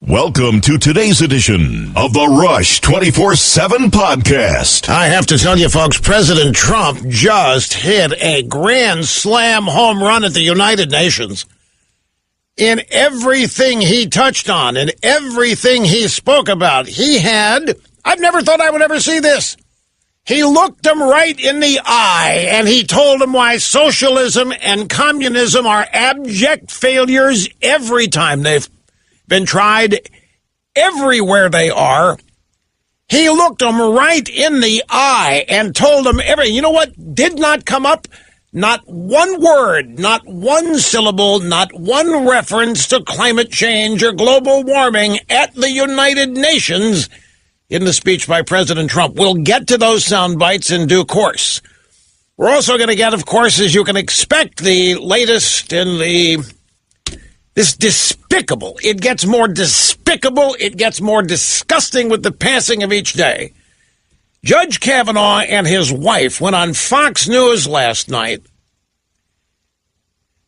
Welcome to today's edition of the Rush 24/7 podcast. I have to tell you, folks, President Trump just hit a grand slam home run at the United Nations. In everything he touched on, in everything he spoke about, I've never thought I would ever see this. He looked them right in the eye, and he told them why socialism and communism are abject failures every time they've been tried, everywhere they are. He looked them right in the eye and told them everything. You know what did not come up? Not one word, not one syllable, not one reference to climate change or global warming at the United Nations in the speech by President Trump. We'll get to those sound bites in due course. We're also going to get, of course, as you can expect, the latest in this despicable. It gets more despicable. It gets more disgusting with the passing of each day. Judge Kavanaugh and his wife went on Fox News last night.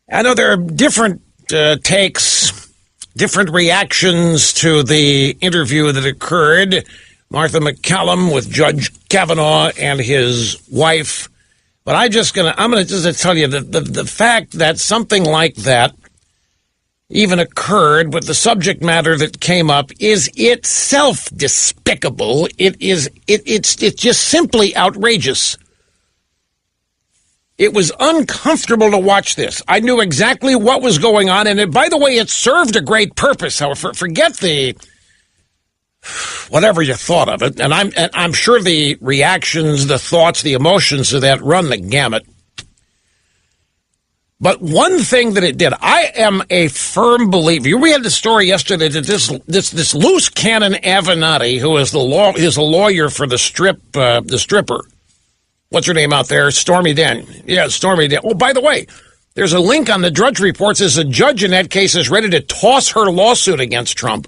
I know there are different takes, different reactions to the interview that occurred. Martha McCallum with Judge Kavanaugh and his wife. But I'm going to just tell you the fact that something like that even occurred with the subject matter that came up is itself despicable. It's just simply outrageous. It was uncomfortable to watch this. I knew exactly what was going on, and by the way, it served a great purpose. However, forget the whatever you thought of it, and I'm sure the reactions, the thoughts, the emotions of that run the gamut. But one thing that it did, I am a firm believer. We had the story yesterday that this loose cannon Avenatti, who is a lawyer for the stripper. What's her name out there? Stormy Daniels. Yeah, Stormy Daniels. Oh, by the way, there's a link on the Drudge Reports as a judge in that case is ready to toss her lawsuit against Trump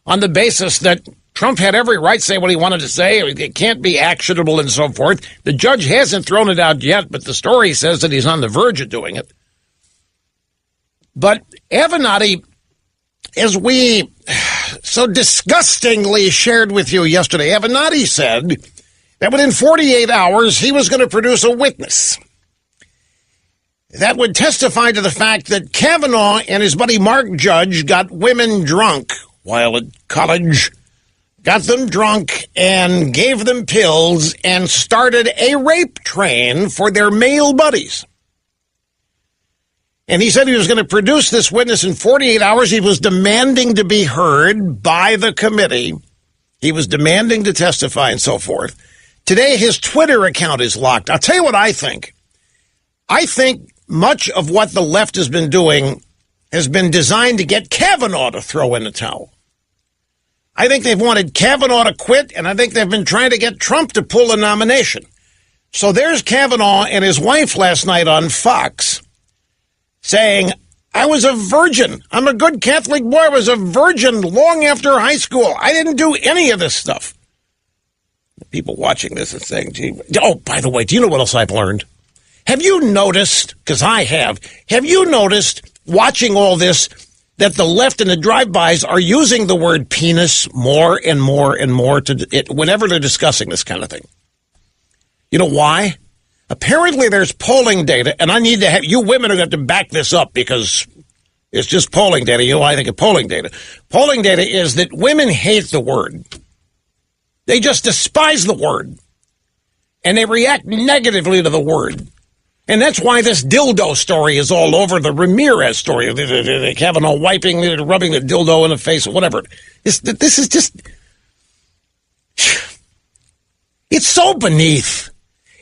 on the basis that Trump had every right to say what he wanted to say. It can't be actionable and so forth. The judge hasn't thrown it out yet, but the story says that he's on the verge of doing it. But Avenatti, as we so disgustingly shared with you yesterday, Avenatti said that within 48 hours he was going to produce a witness that would testify to the fact that Kavanaugh and his buddy Mark Judge got women drunk while at college, got them drunk and gave them pills and started a rape train for their male buddies. And he said he was going to produce this witness in 48 hours. He was demanding to be heard by the committee. He was demanding to testify and so forth. Today, his Twitter account is locked. I'll tell you what I think. I think much of what the left has been doing has been designed to get Kavanaugh to throw in the towel. I think they've wanted Kavanaugh to quit, and I think they've been trying to get Trump to pull a nomination. So there's Kavanaugh and his wife last night on Fox saying, I was a virgin. I'm a good Catholic boy. I was a virgin long after high school. I didn't do any of this stuff. People watching this are saying, gee, oh, by the way, do you know what else I've learned? Have you noticed, because I have you noticed watching all this that the left and the drive-bys are using the word penis more and more and more whenever they're discussing this kind of thing? You know why? Apparently there's polling data, and I need to have, you women are going to have to back this up because it's just polling data. You know, I think of polling data. Polling data is that women hate the word. They just despise the word. And they react negatively to the word. And that's why this dildo story is all over, the Ramirez story. They Kavanaugh wiping, rubbing the dildo in the face, or whatever. This is just, it's so beneath.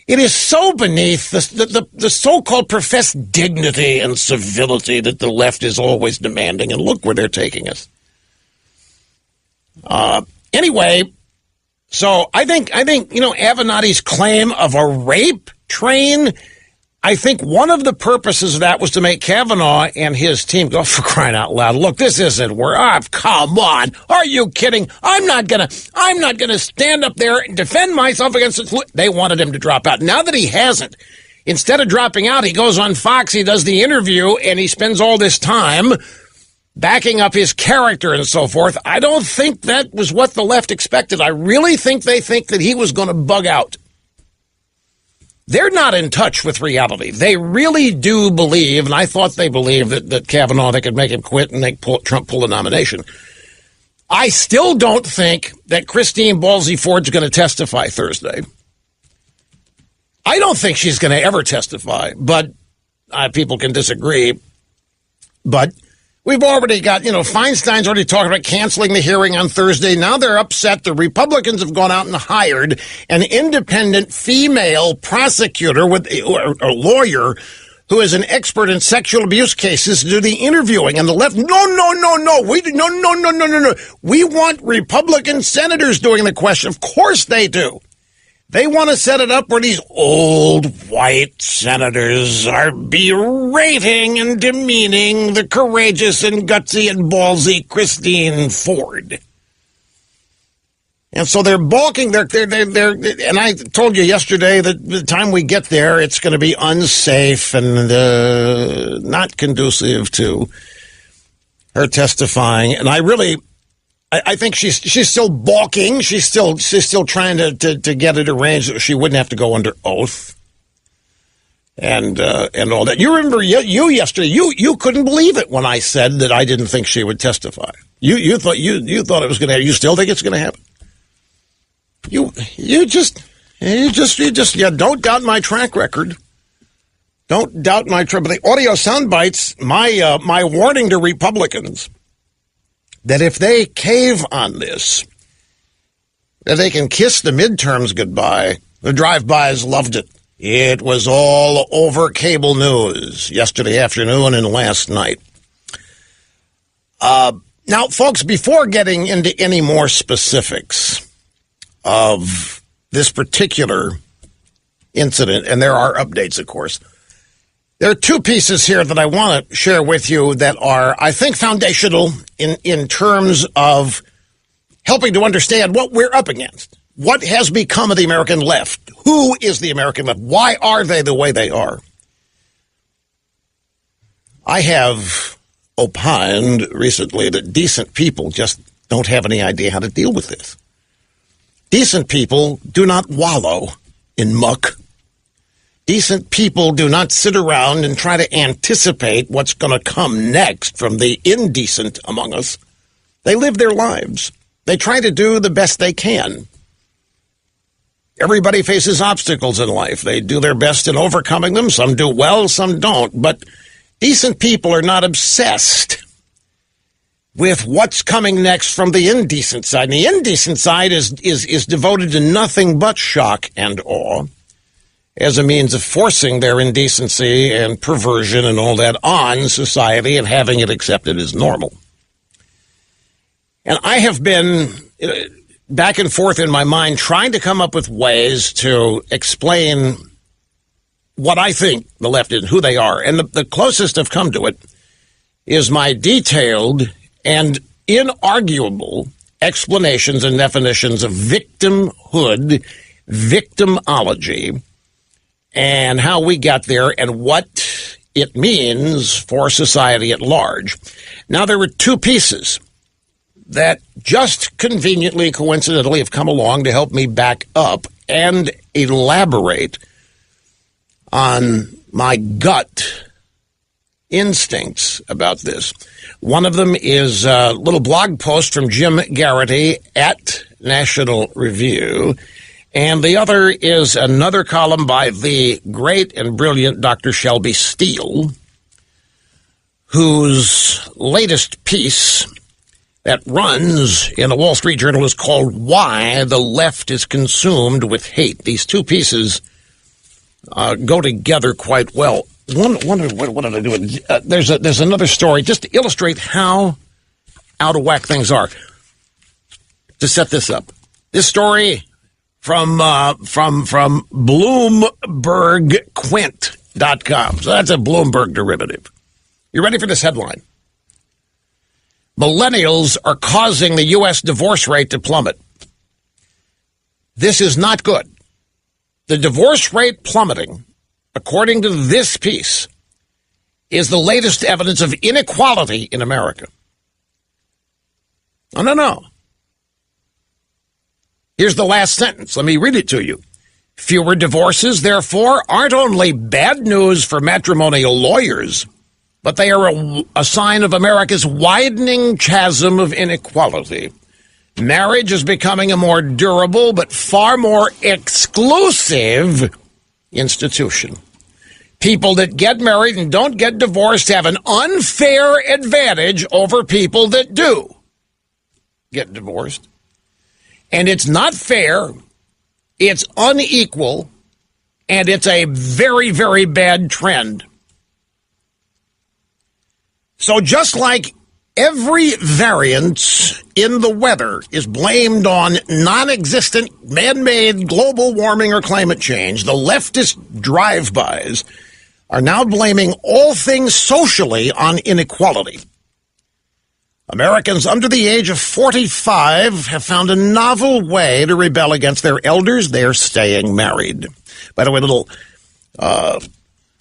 It is so beneath the so-called professed dignity and civility that the left is always demanding. And look where they're taking us. Anyway, so I think Avenatti's claim of a rape train, I think one of the purposes of that was to make Kavanaugh and his team go, for crying out loud, look, this isn't where, come on, are you kidding? I'm not gonna stand up there and defend myself against it. They wanted him to drop out. Now that he hasn't, instead of dropping out, he goes on Fox, he does the interview, and he spends all this time backing up his character and so forth. I don't think that was what the left expected. I really think they think that he was going to bug out. They're not in touch with reality. They really do believe, and I thought they believed that Kavanaugh, they could make him quit and make Trump pull the nomination. I still don't think that Christine Ballsy Ford's going to testify Thursday. I don't think she's going to ever testify, but people can disagree. But we've already got, Feinstein's already talking about canceling the hearing on Thursday. Now they're upset. The Republicans have gone out and hired an independent female prosecutor or lawyer who is an expert in sexual abuse cases to do the interviewing. And the left, no. We want Republican senators doing the question. Of course they do. They want to set it up where these old white senators are berating and demeaning the courageous and gutsy and ballsy Christine Ford. And so they're balking. They're, and I told you yesterday that by the time we get there, it's going to be unsafe and not conducive to her testifying. And I think she's still balking. She's still trying to get it arranged so she wouldn't have to go under oath and all that. You remember you yesterday. You couldn't believe it when I said that I didn't think she would testify. You thought it was going to happen. You still think it's going to happen? You just don't doubt my track record. Don't doubt my track. But the audio sound bites. My warning to Republicans that if they cave on this, that they can kiss the midterms goodbye. The drive-bys loved it. It was all over cable news yesterday afternoon and last night. Now, folks, before getting into any more specifics of this particular incident, and there are updates, of course, there are two pieces here that I want to share with you that are, I think, foundational in terms of helping to understand what we're up against. What has become of the American left? Who is the American left? Why are they the way they are? I have opined recently that decent people just don't have any idea how to deal with this. Decent people do not wallow in muck. Decent people do not sit around and try to anticipate what's going to come next from the indecent among us. They live their lives. They try to do the best they can. Everybody faces obstacles in life. They do their best in overcoming them. Some do well, some don't. But decent people are not obsessed with what's coming next from the indecent side. And the indecent side is devoted to nothing but shock and awe as a means of forcing their indecency and perversion and all that on society and having it accepted as normal. And I have been back and forth in my mind trying to come up with ways to explain what I think the left is, who they are. And the closest I've come to it is my detailed and inarguable explanations and definitions of victimhood, victimology, and how we got there and what it means for society at large. Now, there were two pieces that just conveniently, coincidentally, have come along to help me back up and elaborate on my gut instincts about this. One of them is a little blog post from Jim Garrity at National Review, and the other is another column by the great and brilliant Dr. Shelby Steele, whose latest piece that runs in the Wall Street Journal is called Why the Left is Consumed with Hate. These two pieces go together quite well. What did I do? There's another story just to illustrate how out of whack things are. To set this up, this story from BloombergQuint.com. So that's a Bloomberg derivative. You ready for this headline? Millennials are causing the U.S. divorce rate to plummet. This is not good. The divorce rate plummeting, according to this piece, is the latest evidence of inequality in America. No, no, no. Here's the last sentence. Let me read it to you. Fewer divorces, therefore, aren't only bad news for matrimonial lawyers, but they are a sign of America's widening chasm of inequality. Marriage is becoming a more durable but far more exclusive institution. People that get married and don't get divorced have an unfair advantage over people that do get divorced. And it's not fair, it's unequal, and it's a very, very bad trend. So just like every variance in the weather is blamed on non-existent man-made global warming or climate change, the leftist drive-bys are now blaming all things socially on inequality. Americans under the age of 45 have found a novel way to rebel against their elders. They're staying married. By the way, a little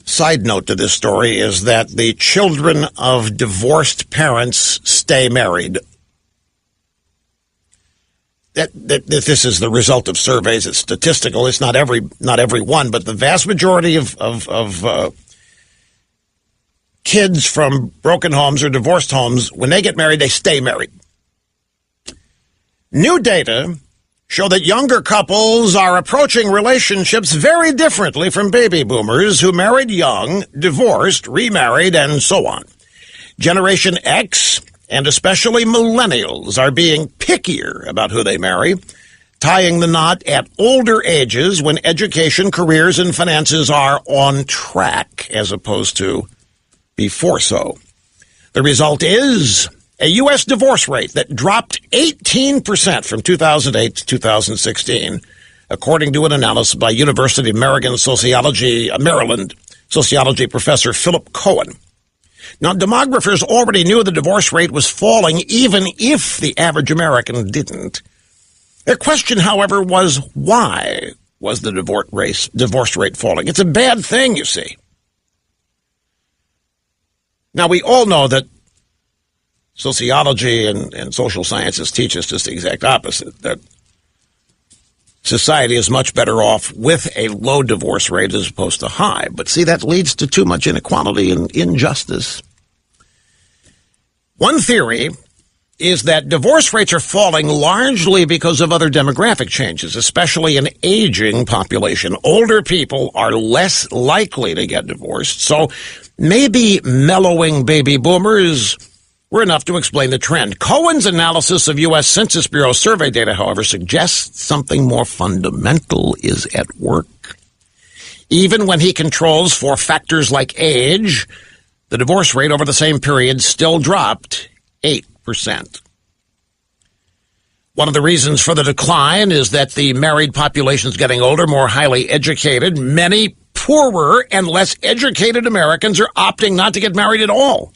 side note to this story is that the children of divorced parents stay married. That this is the result of surveys. It's statistical. It's not every one, but the vast majority of kids from broken homes or divorced homes, when they get married, they stay married. New data show that younger couples are approaching relationships very differently from baby boomers who married young, divorced, remarried, and so on. Generation X, and especially millennials, are being pickier about who they marry, tying the knot at older ages when education, careers, and finances are on track, as opposed to before so. The result is a U.S. divorce rate that dropped 18% from 2008 to 2016, according to an analysis by University of Maryland sociology professor Philip Cohen. Now, demographers already knew the divorce rate was falling, even if the average American didn't. Their question, however, was why was the divorce rate falling? It's a bad thing, you see. Now, we all know that sociology and social sciences teach us just the exact opposite, that society is much better off with a low divorce rate as opposed to high. But see, that leads to too much inequality and injustice. One theory is that divorce rates are falling largely because of other demographic changes, especially an aging population. Older people are less likely to get divorced, so maybe mellowing baby boomers were enough to explain the trend. Cohen's analysis of U.S. Census Bureau survey data, however, suggests something more fundamental is at work. Even when he controls for factors like age, the divorce rate over the same period still dropped 8%. One of the reasons for the decline is that the married population is getting older, more highly educated. Many poorer and less educated Americans are opting not to get married at all.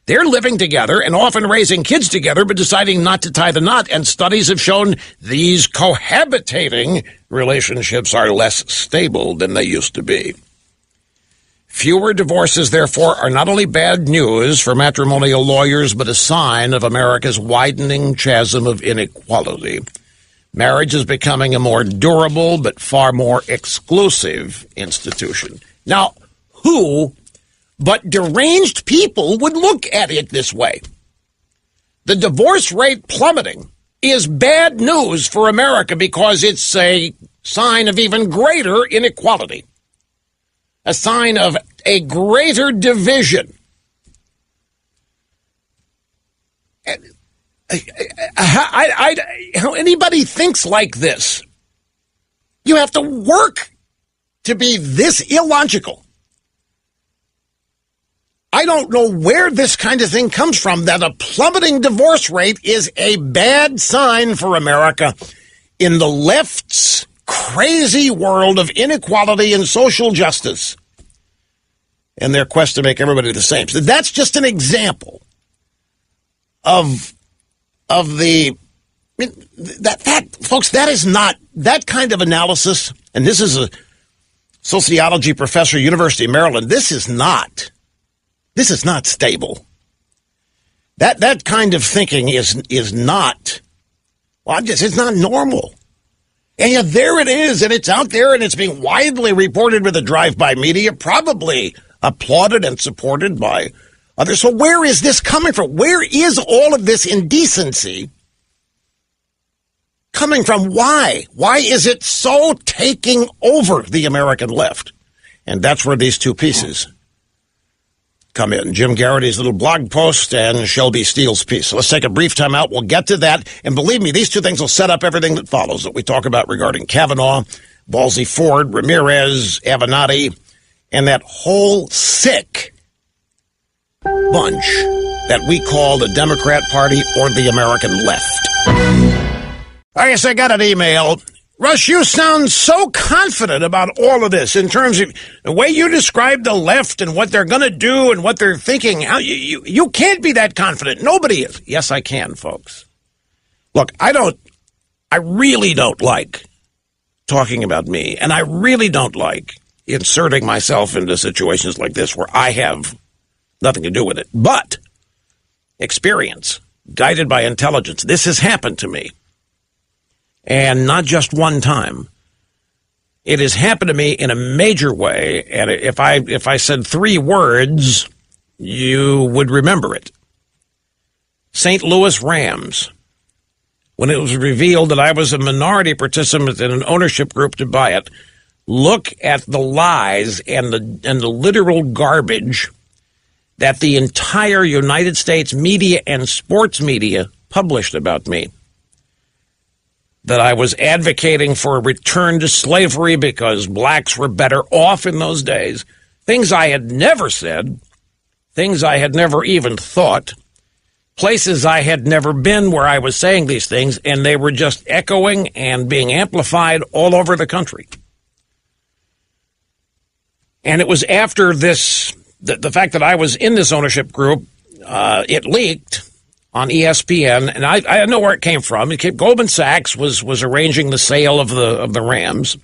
They're living together and often raising kids together, but deciding not to tie the knot. And studies have shown these cohabitating relationships are less stable than they used to be. Fewer divorces, therefore, are not only bad news for matrimonial lawyers, but a sign of America's widening chasm of inequality. Marriage is becoming a more durable but far more exclusive institution. Now, who but deranged people would look at it this way? The divorce rate plummeting is bad news for America because it's a sign of even greater inequality, a sign of a greater division. How anybody thinks like this? You have to work to be this illogical. I don't know where this kind of thing comes from, that a plummeting divorce rate is a bad sign for America in the left's crazy world of inequality and social justice and their quest to make everybody the same. So that's just an example of the, that folks, that is not, that kind of analysis, and this is a sociology professor, University of Maryland, this is not stable. That kind of thinking is not, well, it's not normal. And yet there it is, and it's out there, and it's being widely reported with the drive-by media, probably applauded and supported by others. So where is this coming from? Where is all of this indecency coming from? Why? Why is it so taking over the American left? And that's where these two pieces come in. Jim Garrity's little blog post and Shelby Steele's piece. So let's take a brief time out. We'll get to that. And believe me, these two things will set up everything that follows that we talk about regarding Kavanaugh, Ballsy Ford, Ramirez, Avenatti, and that whole sick bunch that we call the Democrat Party or the American left. I guess I got an email. Rush, you sound so confident about all of this in terms of the way you describe the left and what they're going to do and what they're thinking. You can't be that confident. Nobody is. Yes, I can, folks. Look, I really don't like talking about me, and I really don't like inserting myself into situations like this where I have nothing to do with it. But experience, guided by intelligence, this has happened to me. And not just one time. It has happened to me in a major way, and if I said three words, you would remember it. St. Louis Rams. When it was revealed that I was a minority participant in an ownership group to buy it, look at the lies and the literal garbage that the entire United States media and sports media published about me. That I was advocating for a return to slavery because blacks were better off in those days. Things I had never said, things I had never even thought, places I had never been where I was saying these things, and they were just echoing and being amplified all over the country. And it was after this, the fact that I was in this ownership group, it leaked on ESPN, and I know where it came from. Goldman Sachs was arranging the sale of the Rams,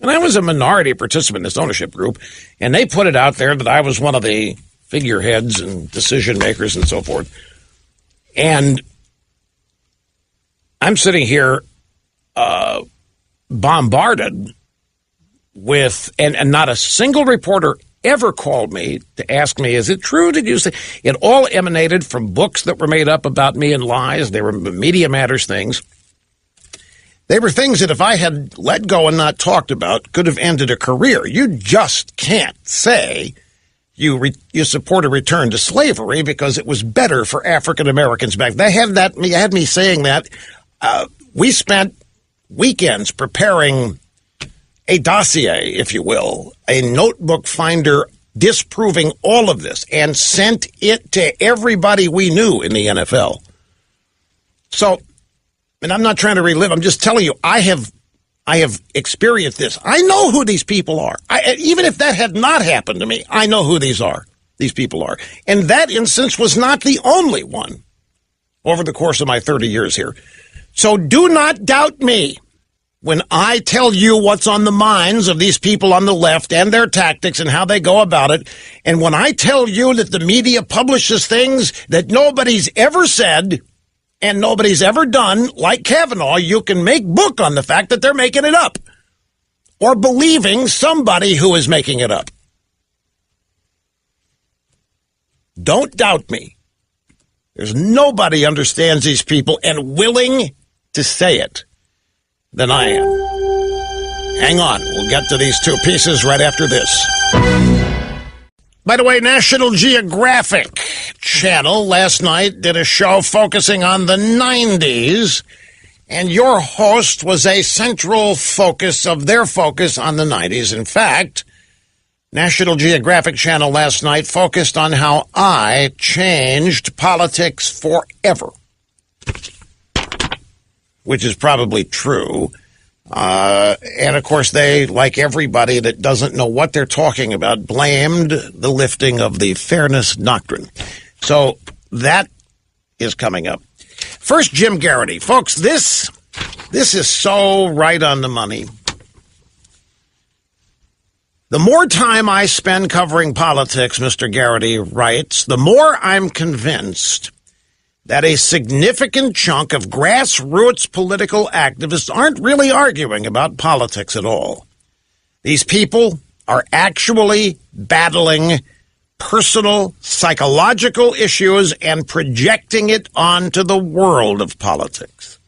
and I was a minority participant in this ownership group, and they put it out there that I was one of the figureheads and decision makers and so forth. And I'm sitting here bombarded with, and not a single reporter ever called me to ask me, is it true? Did you say? It all emanated from books that were made up about me and lies. They were Media Matters things. They were things that if I had let go and not talked about could have ended a career. You just can't say you support a return to slavery because it was better for African Americans back. They had me saying that. We spent weekends preparing a dossier, if you will, a notebook finder disproving all of this, and sent it to everybody we knew in the NFL. So, and I'm not trying to relive, I'm just telling you, I have experienced this. I know who these people are. Even if that had not happened to me, I know who these people are. And that instance was not the only one over the course of my 30 years here. So do not doubt me when I tell you what's on the minds of these people on the left and their tactics and how they go about it. And when I tell you that the media publishes things that nobody's ever said and nobody's ever done, like Kavanaugh, you can make book on the fact that they're making it up or believing somebody who is making it up. Don't doubt me. There's nobody understands these people and willing to say it than I am. Hang on. We'll get to these two pieces right after this. By the way, National Geographic Channel last night did a show focusing on the 90s, and your host was a central focus of their focus on the 90s. In fact, National Geographic Channel last night focused on how I changed politics forever, which is probably true. And, of course, they, like everybody that doesn't know what they're talking about, blamed the lifting of the fairness doctrine. So that is coming up. First, Jim Garrity. Folks, this is so right on the money. The more time I spend covering politics, Mr. Garrity writes, the more I'm convinced that a significant chunk of grassroots political activists aren't really arguing about politics at all. These people are actually battling personal psychological issues and projecting it onto the world of politics.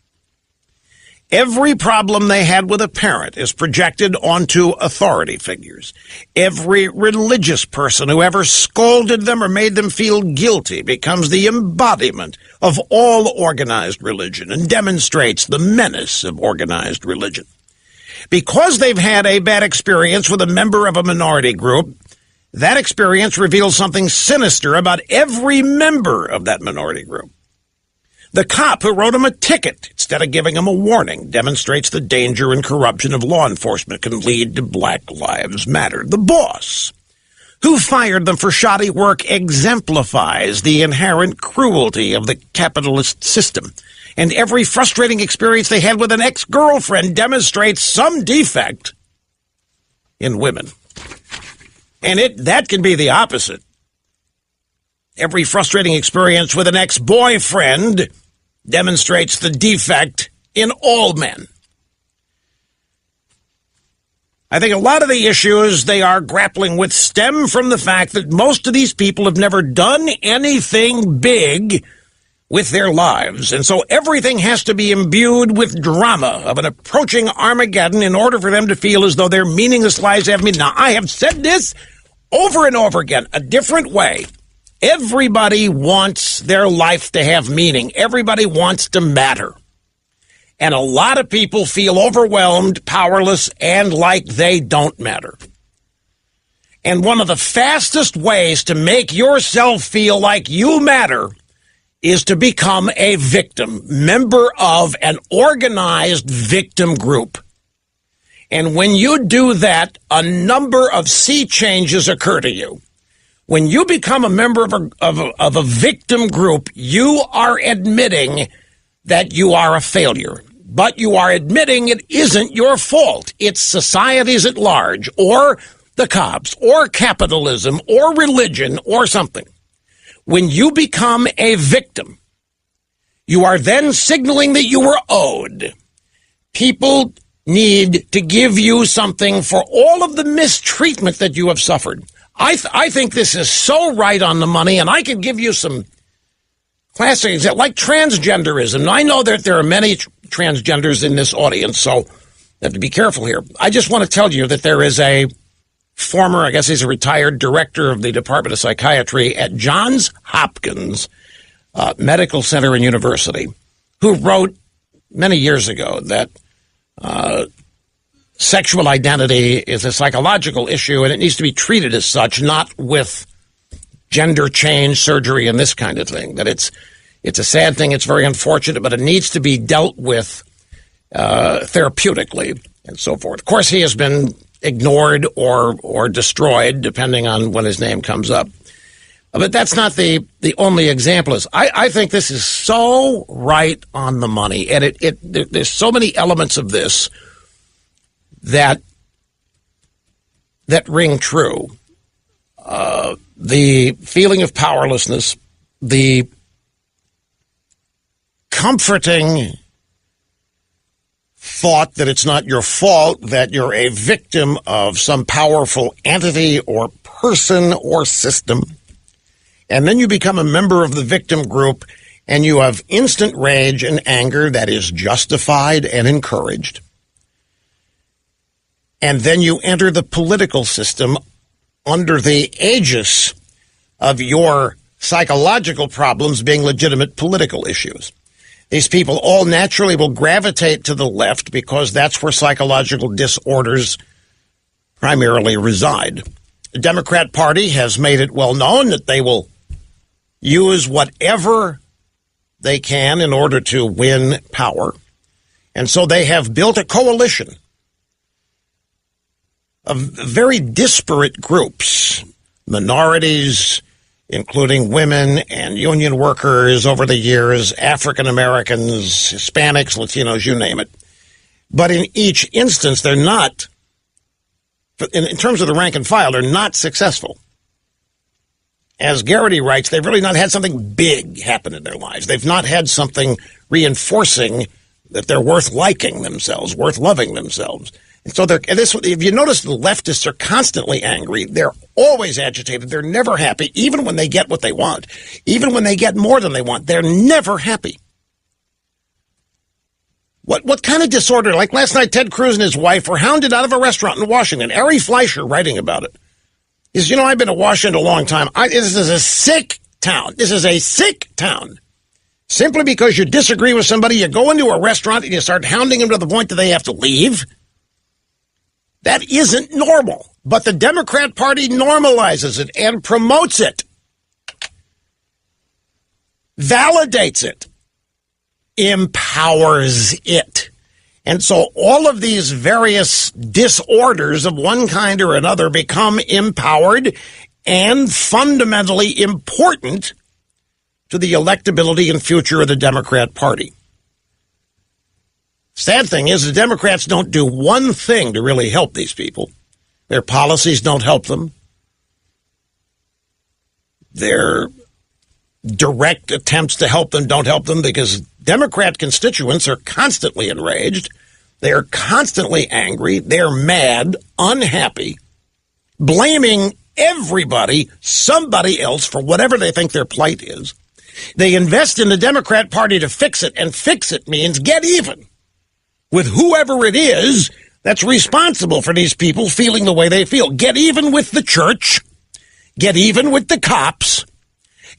Every problem they had with a parent is projected onto authority figures. Every religious person who ever scolded them or made them feel guilty becomes the embodiment of all organized religion and demonstrates the menace of organized religion. Because they've had a bad experience with a member of a minority group, that experience reveals something sinister about every member of that minority group. The cop who wrote him a ticket instead of giving him a warning demonstrates the danger and corruption of law enforcement can lead to Black Lives Matter. The boss who fired them for shoddy work exemplifies the inherent cruelty of the capitalist system. And every frustrating experience they had with an ex-girlfriend demonstrates some defect in women. And that can be the opposite. Every frustrating experience with an ex-boyfriend demonstrates the defect in all men. I think a lot of the issues they are grappling with stem from the fact that most of these people have never done anything big with their lives, and so everything has to be imbued with drama of an approaching Armageddon in order for them to feel as though their meaningless lives have meaning. Now, I have said this over and over again, a different way. Everybody wants their life to have meaning. Everybody wants to matter. And a lot of people feel overwhelmed, powerless, and like they don't matter. And one of the fastest ways to make yourself feel like you matter is to become a victim, member of an organized victim group. And when you do that, a number of sea changes occur to you. When you become a member of a victim group, you are admitting that you are a failure. But you are admitting it isn't your fault. It's society's at large, or the cops, or capitalism, or religion, or something. When you become a victim, you are then signaling that you were owed. People need to give you something for all of the mistreatment that you have suffered. I think this is so right on the money, and I could give you some classic examples, like transgenderism. I know that there are many transgenders in this audience, so you have to be careful here. I just want to tell you that there is a former, I guess he's a retired director of the Department of Psychiatry at Johns Hopkins Medical Center and University, who wrote many years ago that sexual identity is a psychological issue and it needs to be treated as such, not with gender change surgery and this kind of thing. That it's a sad thing, it's very unfortunate, but it needs to be dealt with therapeutically and so forth. Of course, he has been ignored or destroyed, depending on when his name comes up. But that's not the only example. I think this is so right on the money, and there's so many elements of this that ring true. The feeling of powerlessness, the comforting thought that it's not your fault, that you're a victim of some powerful entity or person or system. And then you become a member of the victim group and you have instant rage and anger that is justified and encouraged. And then you enter the political system under the aegis of your psychological problems being legitimate political issues. These people all naturally will gravitate to the left because that's where psychological disorders primarily reside. The Democrat Party has made it well known that they will use whatever they can in order to win power. And so they have built a coalition of very disparate groups, minorities, including women and union workers over the years, African Americans, Hispanics, Latinos, you name it. But in each instance, they're not, in terms of the rank and file, they're not successful. as Garrity writes, they've really not had something big happen in their lives. They've not had something reinforcing that they're worth liking themselves, worth loving themselves. And so if you notice, the leftists are constantly angry. They're always agitated. They're never happy, even when they get what they want. Even when they get more than they want, they're never happy. What kind of disorder? Like last night, Ted Cruz and his wife were hounded out of a restaurant in Washington. Ari Fleischer writing about it. He says, I've been to Washington a long time. This is a sick town. This is a sick town. Simply because you disagree with somebody, you go into a restaurant and you start hounding them to the point that they have to leave. That isn't normal. But the Democrat Party normalizes it and promotes it, validates it, empowers it. And so all of these various disorders of one kind or another become empowered and fundamentally important to the electability and future of the Democrat Party. Sad thing is, the Democrats don't do one thing to really help these people. Their policies don't help them. Their direct attempts to help them don't help them, because Democrat constituents are constantly enraged. They're constantly angry. They're mad, unhappy, blaming everybody, somebody else, for whatever they think their plight is. They invest in the Democrat Party to fix it, and fix it means get even with whoever it is that's responsible for these people feeling the way they feel. Get even with the church. Get even with the cops.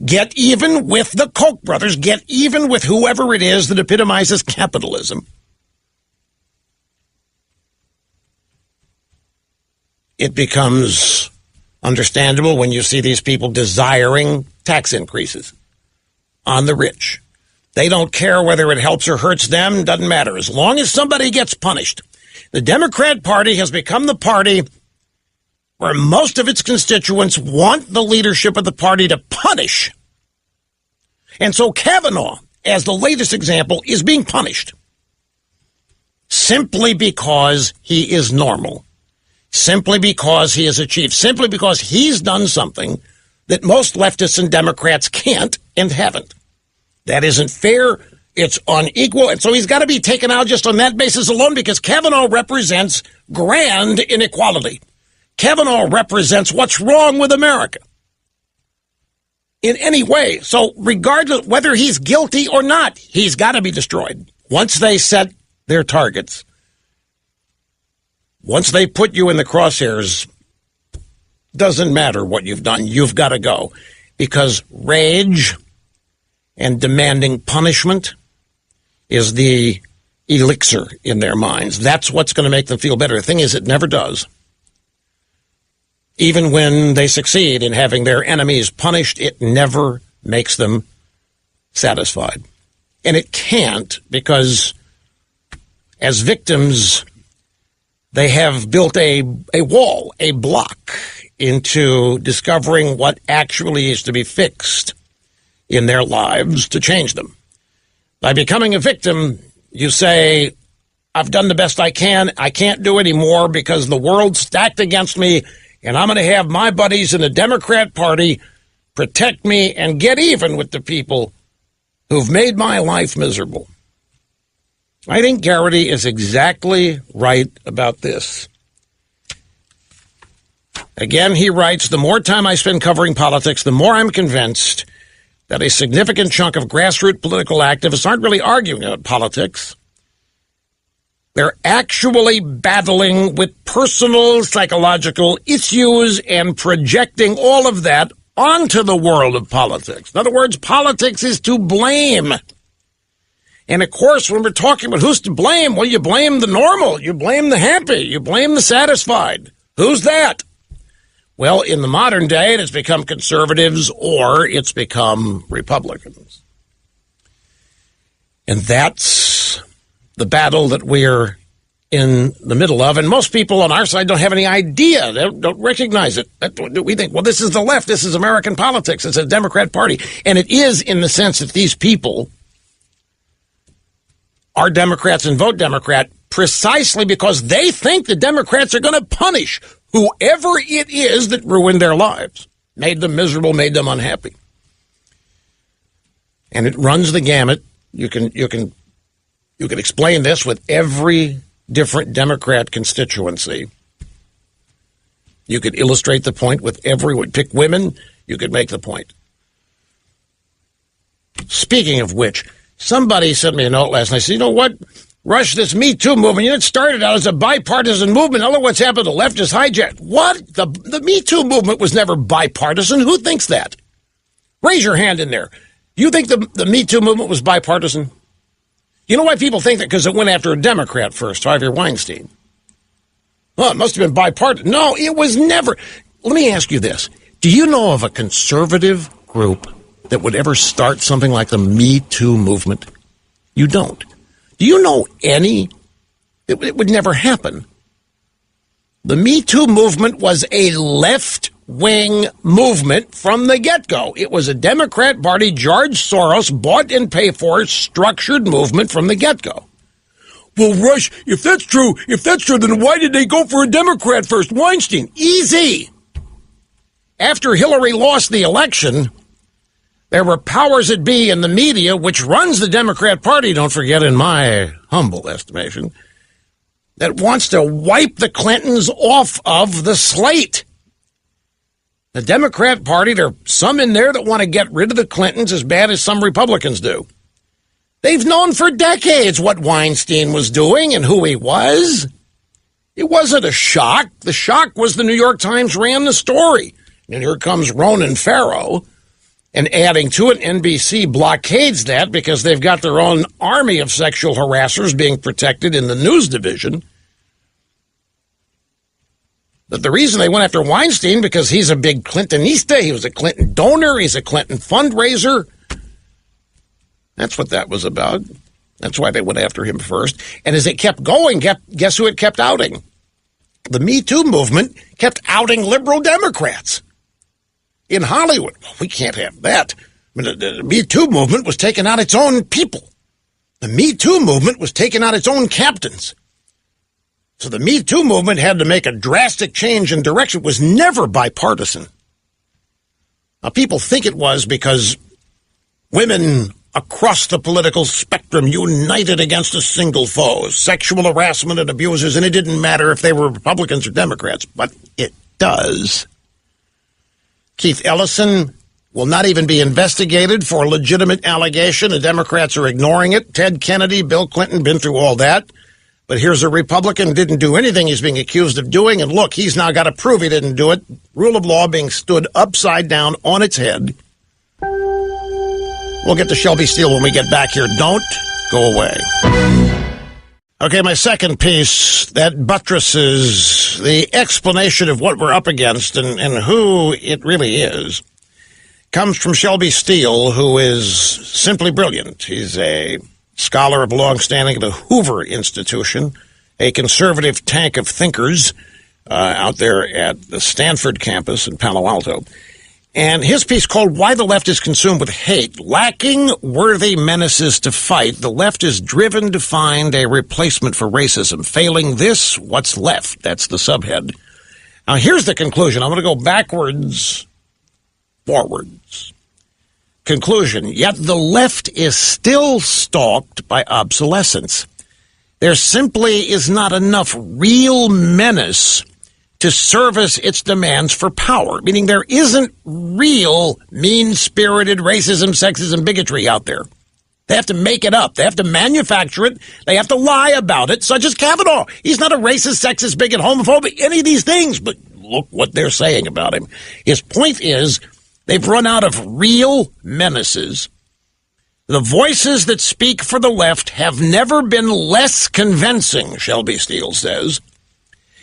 Get even with the Koch brothers. Get even with whoever it is that epitomizes capitalism. It becomes understandable when you see these people desiring tax increases on the rich. They don't care whether it helps or hurts them. Doesn't matter. As long as somebody gets punished. The Democrat Party has become the party where most of its constituents want the leadership of the party to punish. And so Kavanaugh, as the latest example, is being punished simply because he is normal, simply because he has achieved, simply because he's done something that most leftists and Democrats can't and haven't. That isn't fair. It's unequal. And so he's got to be taken out just on that basis alone, because Kavanaugh represents grand inequality. Kavanaugh represents what's wrong with America in any way. So regardless whether he's guilty or not, he's got to be destroyed. Once they set their targets, once they put you in the crosshairs, doesn't matter what you've done. You've got to go, because rage and demanding punishment is the elixir in their minds. That's what's going to make them feel better. The thing is, it never does. Even when they succeed in having their enemies punished, it never makes them satisfied. And it can't, because as victims, they have built a wall, a block into discovering what actually is to be fixed in their lives to change them. By becoming a victim, you say, I've done the best I can. I can't do any more because the world's stacked against me, and I'm going to have my buddies in the Democrat Party protect me and get even with the people who've made my life miserable. I think Garrity is exactly right about this. Again, he writes, the more time I spend covering politics, the more I'm convinced that a significant chunk of grassroots political activists aren't really arguing about politics. They're actually battling with personal psychological issues and projecting all of that onto the world of politics. In other words, politics is to blame. And of course, when we're talking about who's to blame, well, you blame the normal, you blame the happy, you blame the satisfied. Who's that? Well, in the modern day, it has become conservatives or it's become Republicans. And that's the battle that we're in the middle of. And most people on our side don't have any idea. They don't recognize it. We think, well, this is the left. This is American politics. It's a Democrat Party. And it is, in the sense that these people are Democrats and vote Democrat precisely because they think the Democrats are going to punish whoever it is that ruined their lives. made them miserable, made them unhappy. And it runs the gamut. You can explain this with every different Democrat constituency. You could illustrate the point with everyone. Pick women, you could make the point. Speaking of which, somebody sent me a note last night. I said, you know what? Rush, this Me Too movement, it started out as a bipartisan movement. Look what's happened. The left is hijacked. What? The Me Too movement was never bipartisan. Who thinks that? Raise your hand in there. You think the Me Too movement was bipartisan? You know why people think that? Because it went after a Democrat first, Harvey Weinstein. Well, it must have been bipartisan. No, it was never. Let me ask you this. Do you know of a conservative group that would ever start something like the Me Too movement? You don't. Do you know any? It would never happen. The Me Too movement was a left-wing movement from the get-go. It was a Democrat Party, George Soros, bought and paid for, structured movement from the get-go. Well, Rush, if that's true, then why did they go for a Democrat first? Weinstein. Easy. After Hillary lost the election, there were powers that be in the media, which runs the Democrat Party, don't forget, in my humble estimation, that wants to wipe the Clintons off of the slate. The Democrat Party, there are some in there that want to get rid of the Clintons as bad as some Republicans do. They've known for decades what Weinstein was doing and who he was. It wasn't a shock. The shock was the New York Times ran the story. And here comes Ronan Farrow. And adding to it, NBC blockades that because they've got their own army of sexual harassers being protected in the news division. But the reason they went after Weinstein, because he's a big Clintonista, he was a Clinton donor, he's a Clinton fundraiser. That's what that was about. That's why they went after him first. And as it kept going, guess who it kept outing? The Me Too movement kept outing liberal Democrats in Hollywood. Well, we can't have that. I mean, the Me Too movement was taking out its own people. The Me Too movement was taking out its own captains. So the Me Too movement had to make a drastic change in direction. It was never bipartisan. Now, people think it was because women across the political spectrum united against a single foe, sexual harassment and abusers, and it didn't matter if they were Republicans or Democrats, but it does. Keith Ellison will not even be investigated for a legitimate allegation. The Democrats are ignoring it. Ted Kennedy, Bill Clinton, been through all that. But here's a Republican, didn't do anything he's being accused of doing, and look, he's now got to prove he didn't do it. Rule of law being stood upside down on its head. We'll get to Shelby Steele when we get back here. Don't go away. Okay, my second piece that buttresses the explanation of what we're up against and who it really is comes from Shelby Steele, who is simply brilliant. He's a scholar of long standing at the Hoover Institution, a conservative tank of thinkers out there at the Stanford campus in Palo Alto. And his piece called Why the Left is Consumed with Hate, Lacking Worthy Menaces to Fight, the Left is Driven to Find a Replacement for Racism. Failing this, what's left? That's the subhead. Now, here's the conclusion. I'm going to go backwards, forwards. Conclusion, yet the left is still stalked by obsolescence. There simply is not enough real menace to service its demands for power, meaning there isn't real mean-spirited racism, sexism, bigotry out there. They have to make it up. They have to manufacture it. They have to lie about it, such as Kavanaugh. He's not a racist, sexist, bigot, homophobic, any of these things, but look what they're saying about him. His point is they've run out of real menaces. The voices that speak for the left have never been less convincing, Shelby Steele says.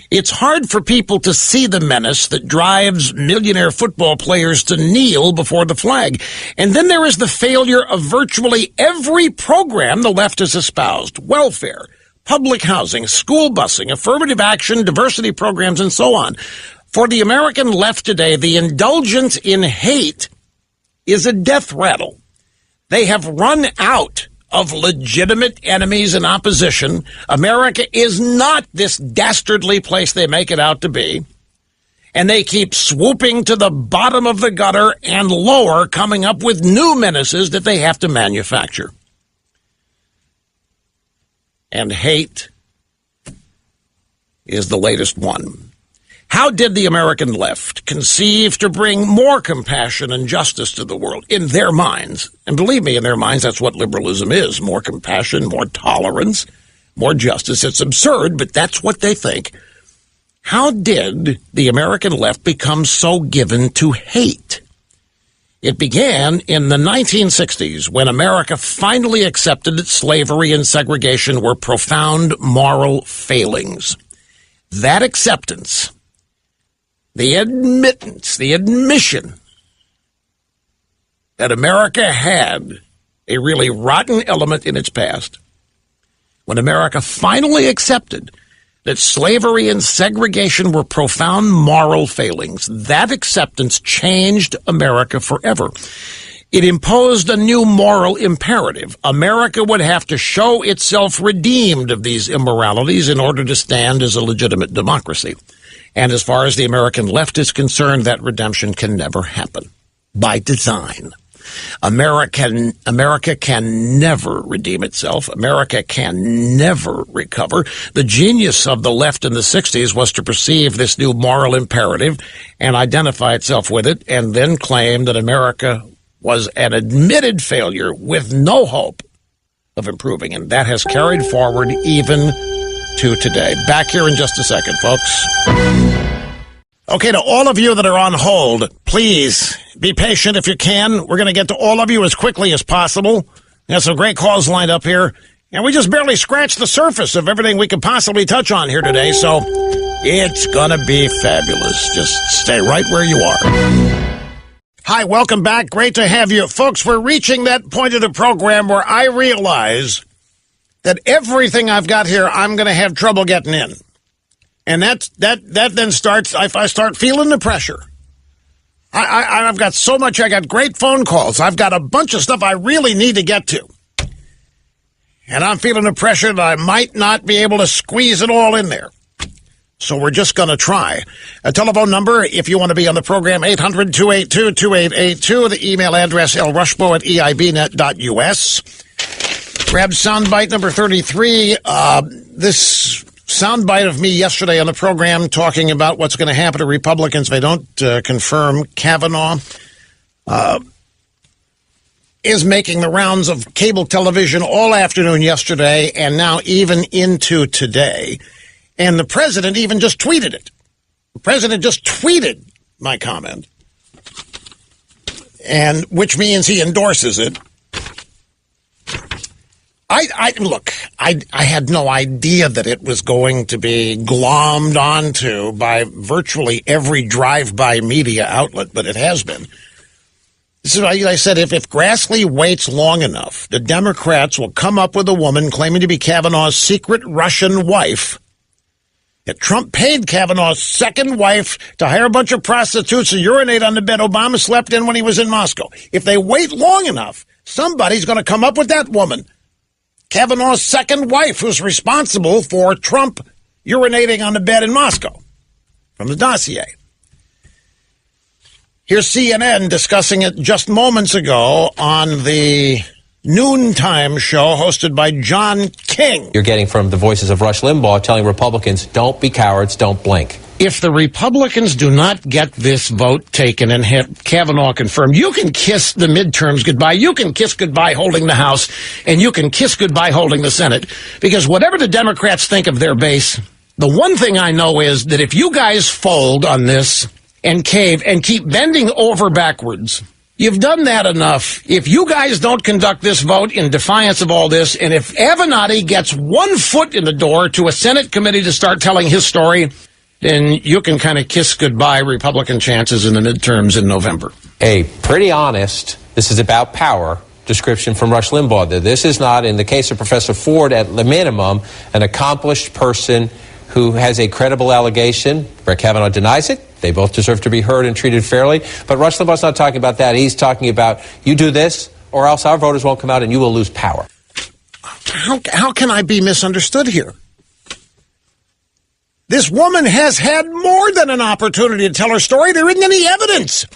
It's hard for people to see the menace that drives millionaire football players to kneel before the flag. And then there is the failure of virtually every program the left has espoused. Welfare, public housing, school busing, affirmative action, diversity programs, and so on. For the American left today, the indulgence in hate is a death rattle. They have run out of legitimate enemies and opposition. America is not this dastardly place they make it out to be. And they keep swooping to the bottom of the gutter and lower, coming up with new menaces that they have to manufacture. And hate is the latest one. How did the American left conceive to bring more compassion and justice to the world in their minds? And believe me, in their minds, that's what liberalism is. More compassion, more tolerance, more justice. It's absurd, but that's what they think. How did the American left become so given to hate? It began in the 1960s when America finally accepted that slavery and segregation were profound moral failings. That acceptance, the admittance, the admission that America had a really rotten element in its past, when America finally accepted that slavery and segregation were profound moral failings, that acceptance changed America forever. It imposed a new moral imperative. America would have to show itself redeemed of these immoralities in order to stand as a legitimate democracy. And as far as the American left is concerned, that redemption can never happen. By design. America can never redeem itself. America can never recover. The genius of the left in the 60s was to perceive this new moral imperative and identify itself with it, and then claim that America was an admitted failure with no hope of improving. And that has carried forward even to today. Back here in just a second, folks. Okay, to all of you that are on hold, please be patient if you can. We're going to get to all of you as quickly as possible. We have some great calls lined up here, and we just barely scratched the surface of everything we could possibly touch on here today, so it's going to be fabulous. Just stay right where you are. Hi, welcome back. Great to have you. Folks, we're reaching that point of the program where I realize that everything I've got here, I'm going to have trouble getting in. And that then starts, if I start feeling the pressure. I've got so much, I got great phone calls. I've got a bunch of stuff I really need to get to. And I'm feeling the pressure that I might not be able to squeeze it all in there. So we're just going to try. A telephone number, if you want to be on the program, 800-282-2882. The email address, lrushbo@eibnet.us. Grab soundbite number 33. This soundbite of me yesterday on the program talking about what's going to happen to Republicans if they don't confirm Kavanaugh is making the rounds of cable television all afternoon yesterday and now even into today. And the president even just tweeted it. The president just tweeted my comment, and which means he endorses it. Look, I had no idea that it was going to be glommed onto by virtually every drive-by media outlet, but it has been. This is why I said if Grassley waits long enough, the Democrats will come up with a woman claiming to be Kavanaugh's secret Russian wife. That Trump paid Kavanaugh's second wife to hire a bunch of prostitutes to urinate on the bed Obama slept in when he was in Moscow. If they wait long enough, somebody's going to come up with that woman. Kavanaugh's second wife, who's responsible for Trump urinating on the bed in Moscow, from the dossier. Here's CNN discussing it just moments ago on the noontime show hosted by John King. You're getting from the voices of Rush Limbaugh telling Republicans, don't be cowards, don't blink. If the Republicans do not get this vote taken and have Kavanaugh confirmed, you can kiss the midterms goodbye. You can kiss goodbye holding the House, and you can kiss goodbye holding the Senate. Because whatever the Democrats think of their base, the one thing I know is that if you guys fold on this and cave and keep bending over backwards, you've done that enough. If you guys don't conduct this vote in defiance of all this, and if Avenatti gets 1 foot in the door to a Senate committee to start telling his story, then you can kind of kiss goodbye Republican chances in the midterms in November. A pretty honest, this is about power, description from Rush Limbaugh. That this is not, in the case of Professor Ford, at the minimum, an accomplished person who has a credible allegation. Brett Kavanaugh denies it. They both deserve to be heard and treated fairly. But Rush Limbaugh's not talking about that. He's talking about, you do this, or else our voters won't come out and you will lose power. How can I be misunderstood here? This woman has had more than an opportunity to tell her story. There isn't any evidence.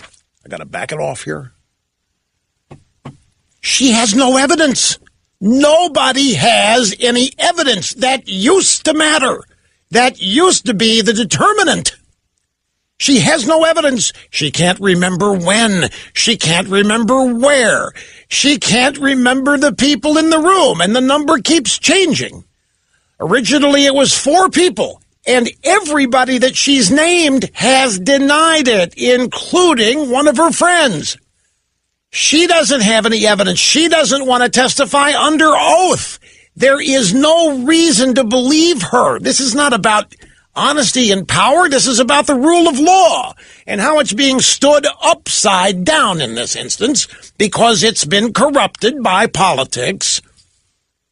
I got to back it off here. She has no evidence. Nobody has any evidence. That used to matter. That used to be the determinant. She has no evidence. She can't remember when. She can't remember where. She can't remember the people in the room, and the number keeps changing. Originally, it was 4 people, and everybody that she's named has denied it, including one of her friends. She doesn't have any evidence. She doesn't want to testify under oath. There is no reason to believe her. This is not about honesty and power. This is about the rule of law and how it's being stood upside down in this instance because it's been corrupted by politics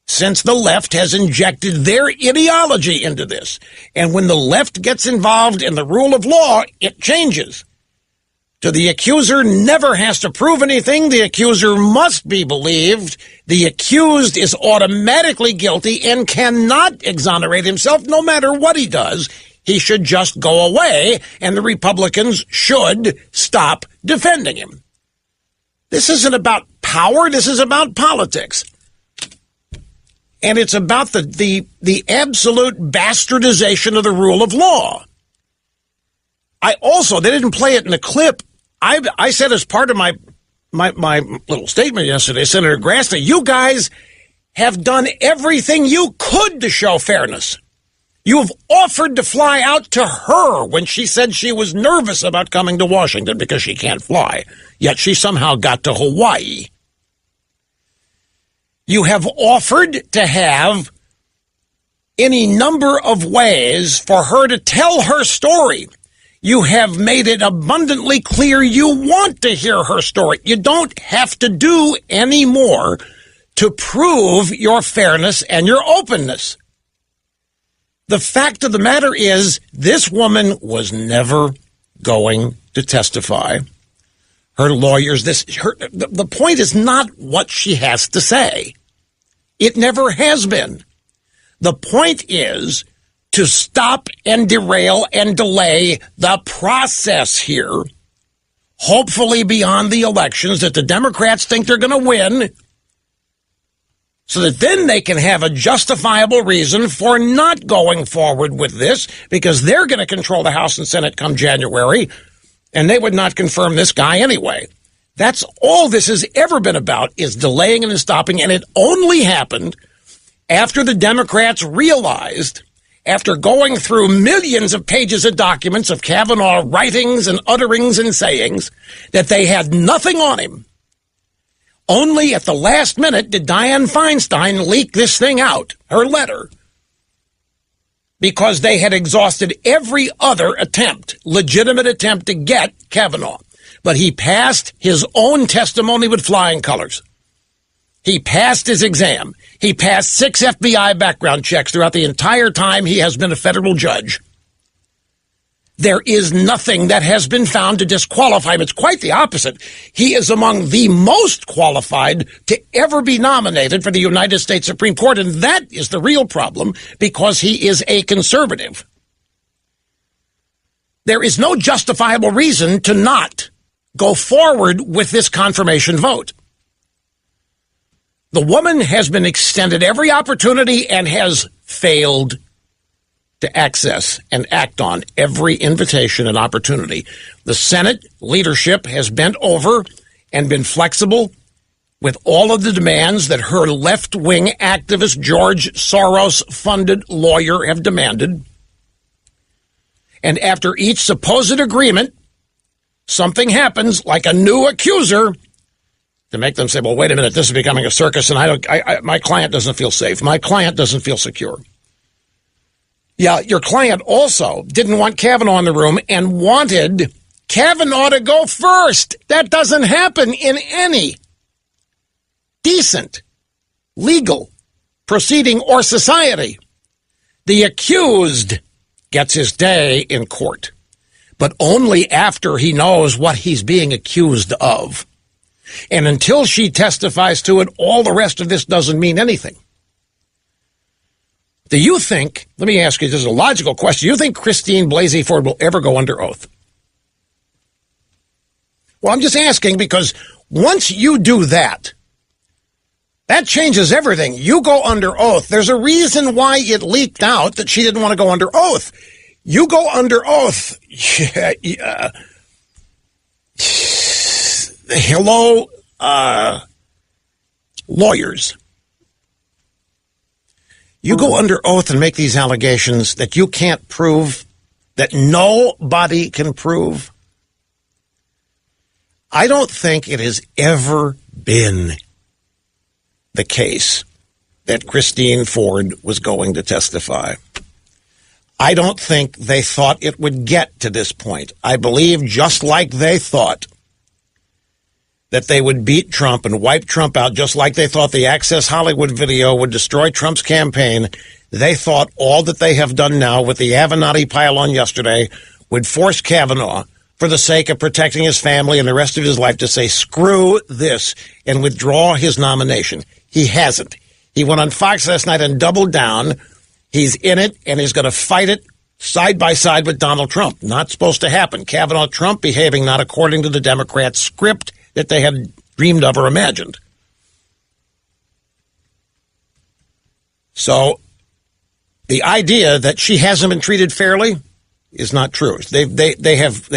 since the left has injected their ideology into this. And when the left gets involved in the rule of law, it changes. So the accuser never has to prove anything. The accuser must be believed. The accused is automatically guilty and cannot exonerate himself no matter what he does. He should just go away, and the Republicans should stop defending him. This isn't about power. This is about politics. And it's about the absolute bastardization of the rule of law. They didn't play it in the clip. I said as part of my little statement yesterday, Senator Grassley, you guys have done everything you could to show fairness. You have offered to fly out to her when she said she was nervous about coming to Washington because she can't fly, yet she somehow got to Hawaii. You have offered to have any number of ways for her to tell her story. You have made it abundantly clear you want to hear her story. You don't have to do any more to prove your fairness and your openness. The fact of the matter is, this woman was never going to testify. Her lawyers, the point is not what she has to say. It never has been. The point is to stop and derail and delay the process here, hopefully beyond the elections that the Democrats think they're going to win, so that then they can have a justifiable reason for not going forward with this, because they're going to control the House and Senate come January, and they would not confirm this guy anyway. That's all this has ever been about, is delaying and stopping, and it only happened after the Democrats realized, after going through millions of pages of documents of Kavanaugh writings and utterings and sayings, that they had nothing on him. Only at the last minute did Dianne Feinstein leak this thing out, her letter, because they had exhausted every other legitimate attempt to get Kavanaugh. But he passed his own testimony with flying colors. He passed his exam. He passed 6 FBI background checks throughout the entire time he has been a federal judge. There is nothing that has been found to disqualify him. It's quite the opposite. He is among the most qualified to ever be nominated for the United States Supreme Court, and that is the real problem, because he is a conservative. There is no justifiable reason to not go forward with this confirmation vote. The woman has been extended every opportunity and has failed to access and act on every invitation and opportunity. The Senate leadership has bent over and been flexible with all of the demands that her left-wing activist George Soros-funded lawyer have demanded. And after each supposed agreement, something happens, like a new accuser, to make them say, well, wait a minute, this is becoming a circus, and my client doesn't feel safe. My client doesn't feel secure. Yeah, your client also didn't want Kavanaugh in the room and wanted Kavanaugh to go first. That doesn't happen in any decent, legal proceeding or society. The accused gets his day in court, but only after he knows what he's being accused of. And until she testifies to it, all the rest of this doesn't mean anything. Do you think, let me ask you, this is a logical question, do you think Christine Blasey Ford will ever go under oath? Well, I'm just asking because once you do that, that changes everything. You go under oath. There's a reason why it leaked out that she didn't want to go under oath. You go under oath. Hello, lawyers. You go under oath and make these allegations that you can't prove, that nobody can prove. I don't think it has ever been the case that Christine Ford was going to testify. I don't think they thought it would get to this point. I believe just like they thought that they would beat Trump and wipe Trump out, just like they thought the Access Hollywood video would destroy Trump's campaign, they thought all that they have done now with the Avenatti pile-on yesterday would force Kavanaugh, for the sake of protecting his family and the rest of his life, to say, screw this, and withdraw his nomination. He hasn't. He went on Fox last night and doubled down. He's in it, and he's going to fight it side by side with Donald Trump. Not supposed to happen. Kavanaugh, Trump behaving not according to the Democrats' script that they had dreamed of or imagined. So the idea that she hasn't been treated fairly is not true. They have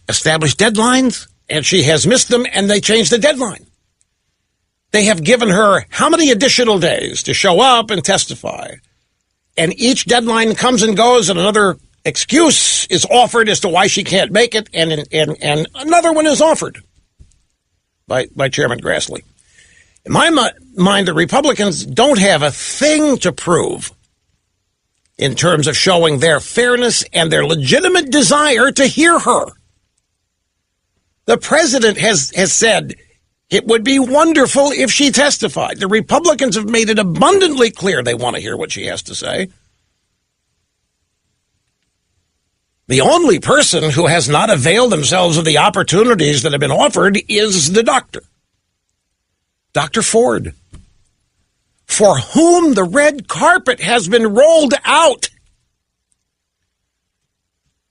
established deadlines, and she has missed them, and they changed the deadline. They have given her how many additional days to show up and testify, and each deadline comes and goes, and another excuse is offered as to why she can't make it, and another one is offered by Chairman Grassley. In my mind, the Republicans don't have a thing to prove in terms of showing their fairness and their legitimate desire to hear her. The president has said it would be wonderful if she testified. The Republicans have made it abundantly clear they want to hear what she has to say. The only person who has not availed themselves of the opportunities that have been offered is the doctor, Dr. Ford, for whom the red carpet has been rolled out.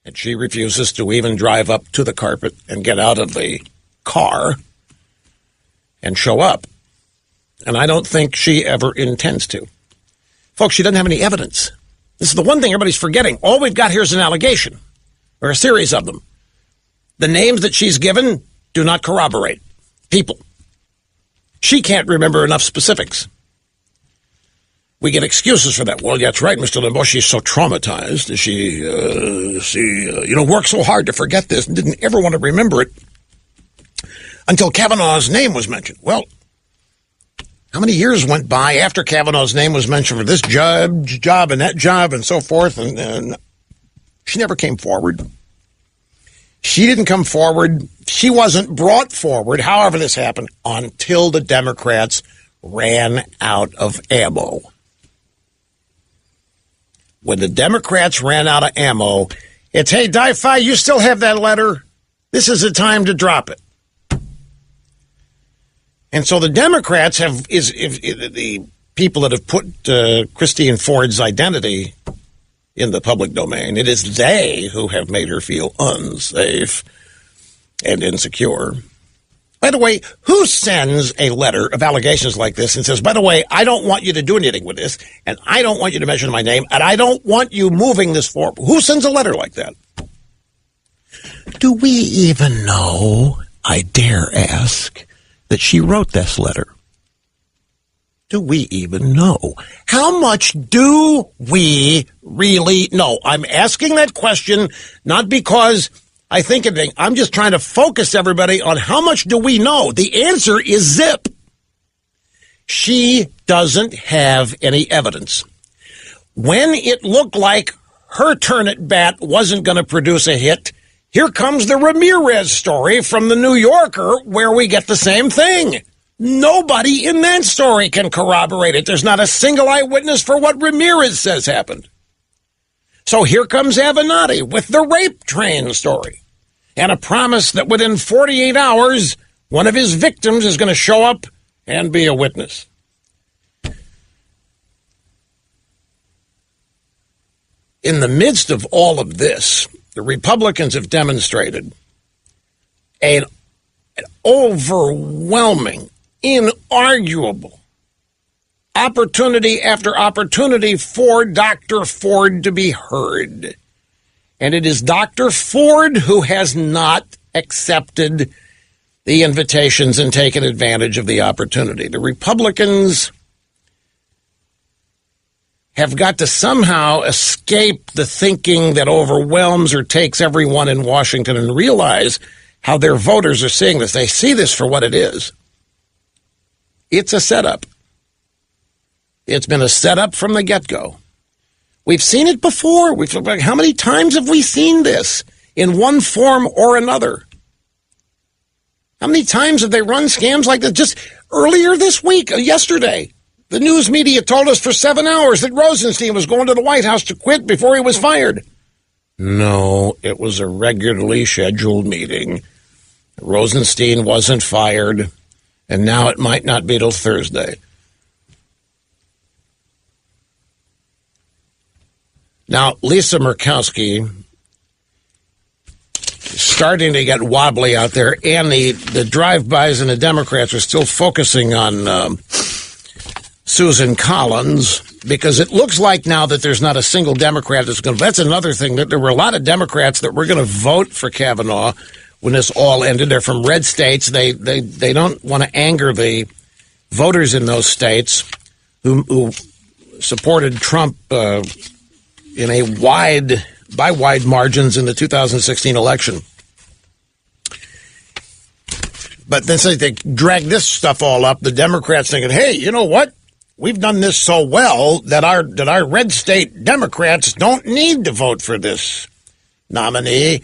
And she refuses to even drive up to the carpet and get out of the car and show up. And I don't think she ever intends to. Folks, she doesn't have any evidence. This is the one thing everybody's forgetting. All we've got here is an allegation, or a series of them. The names that she's given do not corroborate people. She can't remember enough specifics. We get excuses for that. Well, that's right, Mr. Limbaugh. She's so traumatized. She worked so hard to forget this and didn't ever want to remember it until Kavanaugh's name was mentioned. Well, how many years went by after Kavanaugh's name was mentioned for this job and that job and so forth, and she never came forward. She didn't come forward. She wasn't brought forward, however this happened, until the Democrats ran out of ammo. When the Democrats ran out of ammo, it's, hey, Di-Fi, you still have that letter? This is the time to drop it. And so the Democrats have, the people that have put Christine Ford's identity in the public domain, it is they who have made her feel unsafe and insecure. By the way, who sends a letter of allegations like this and says, by the way, I don't want you to do anything with this, and I don't want you to mention my name, and I don't want you moving this forward? Who sends a letter like that? Do we even know, I dare ask, that she wrote this letter? Do we even know? How much do we really know? I'm asking that question not because I think anything. I'm just trying to focus everybody on how much do we know. The answer is zip. She doesn't have any evidence. When it looked like her turn at bat wasn't going to produce a hit, here comes the Ramirez story from the New Yorker, where we get the same thing. Nobody in that story can corroborate it. There's not a single eyewitness for what Ramirez says happened. So here comes Avenatti with the rape train story and a promise that within 48 hours, one of his victims is going to show up and be a witness. In the midst of all of this, the Republicans have demonstrated an overwhelming, inarguable opportunity after opportunity for Dr. Ford to be heard. And it is Dr. Ford who has not accepted the invitations and taken advantage of the opportunity. The Republicans have got to somehow escape the thinking that overwhelms or takes everyone in Washington and realize how their voters are seeing this. They see this for what it is. It's a setup. It's been a setup from the get-go. We've seen it before. How many times have we seen this in one form or another? How many times have they run scams like this? Just earlier this week, yesterday, the news media told us for 7 hours that Rosenstein was going to the White House to quit before he was fired. No, it was a regularly scheduled meeting. Rosenstein wasn't fired, and now it might not be till Thursday. Now, Lisa Murkowski is starting to get wobbly out there, and the drive-bys and the Democrats are still focusing on Susan Collins, because it looks like now that there's not a single Democrat that's going to... That's another thing, that there were a lot of Democrats that were going to vote for Kavanaugh when this all ended. They're from red states. They don't want to anger the voters in those states who supported Trump in a by wide margins in the 2016 election. But then they drag this stuff all up. The Democrats thinking, hey, you know what? We've done this so well that our red state Democrats don't need to vote for this nominee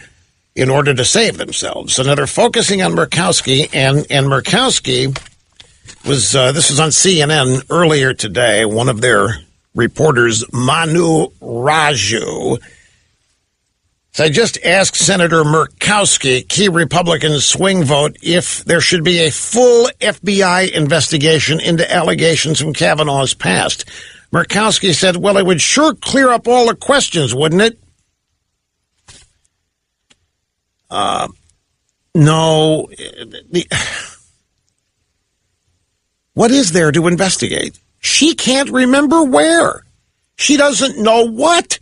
in order to save themselves. So now they're focusing on Murkowski, and Murkowski was, this was on CNN earlier today, one of their reporters, Manu Raju, so I just asked Senator Murkowski, key Republican swing vote, if there should be a full FBI investigation into allegations from Kavanaugh's past. Murkowski said, well, it would sure clear up all the questions, wouldn't it? No. What is there to investigate? She can't remember where. She doesn't know what.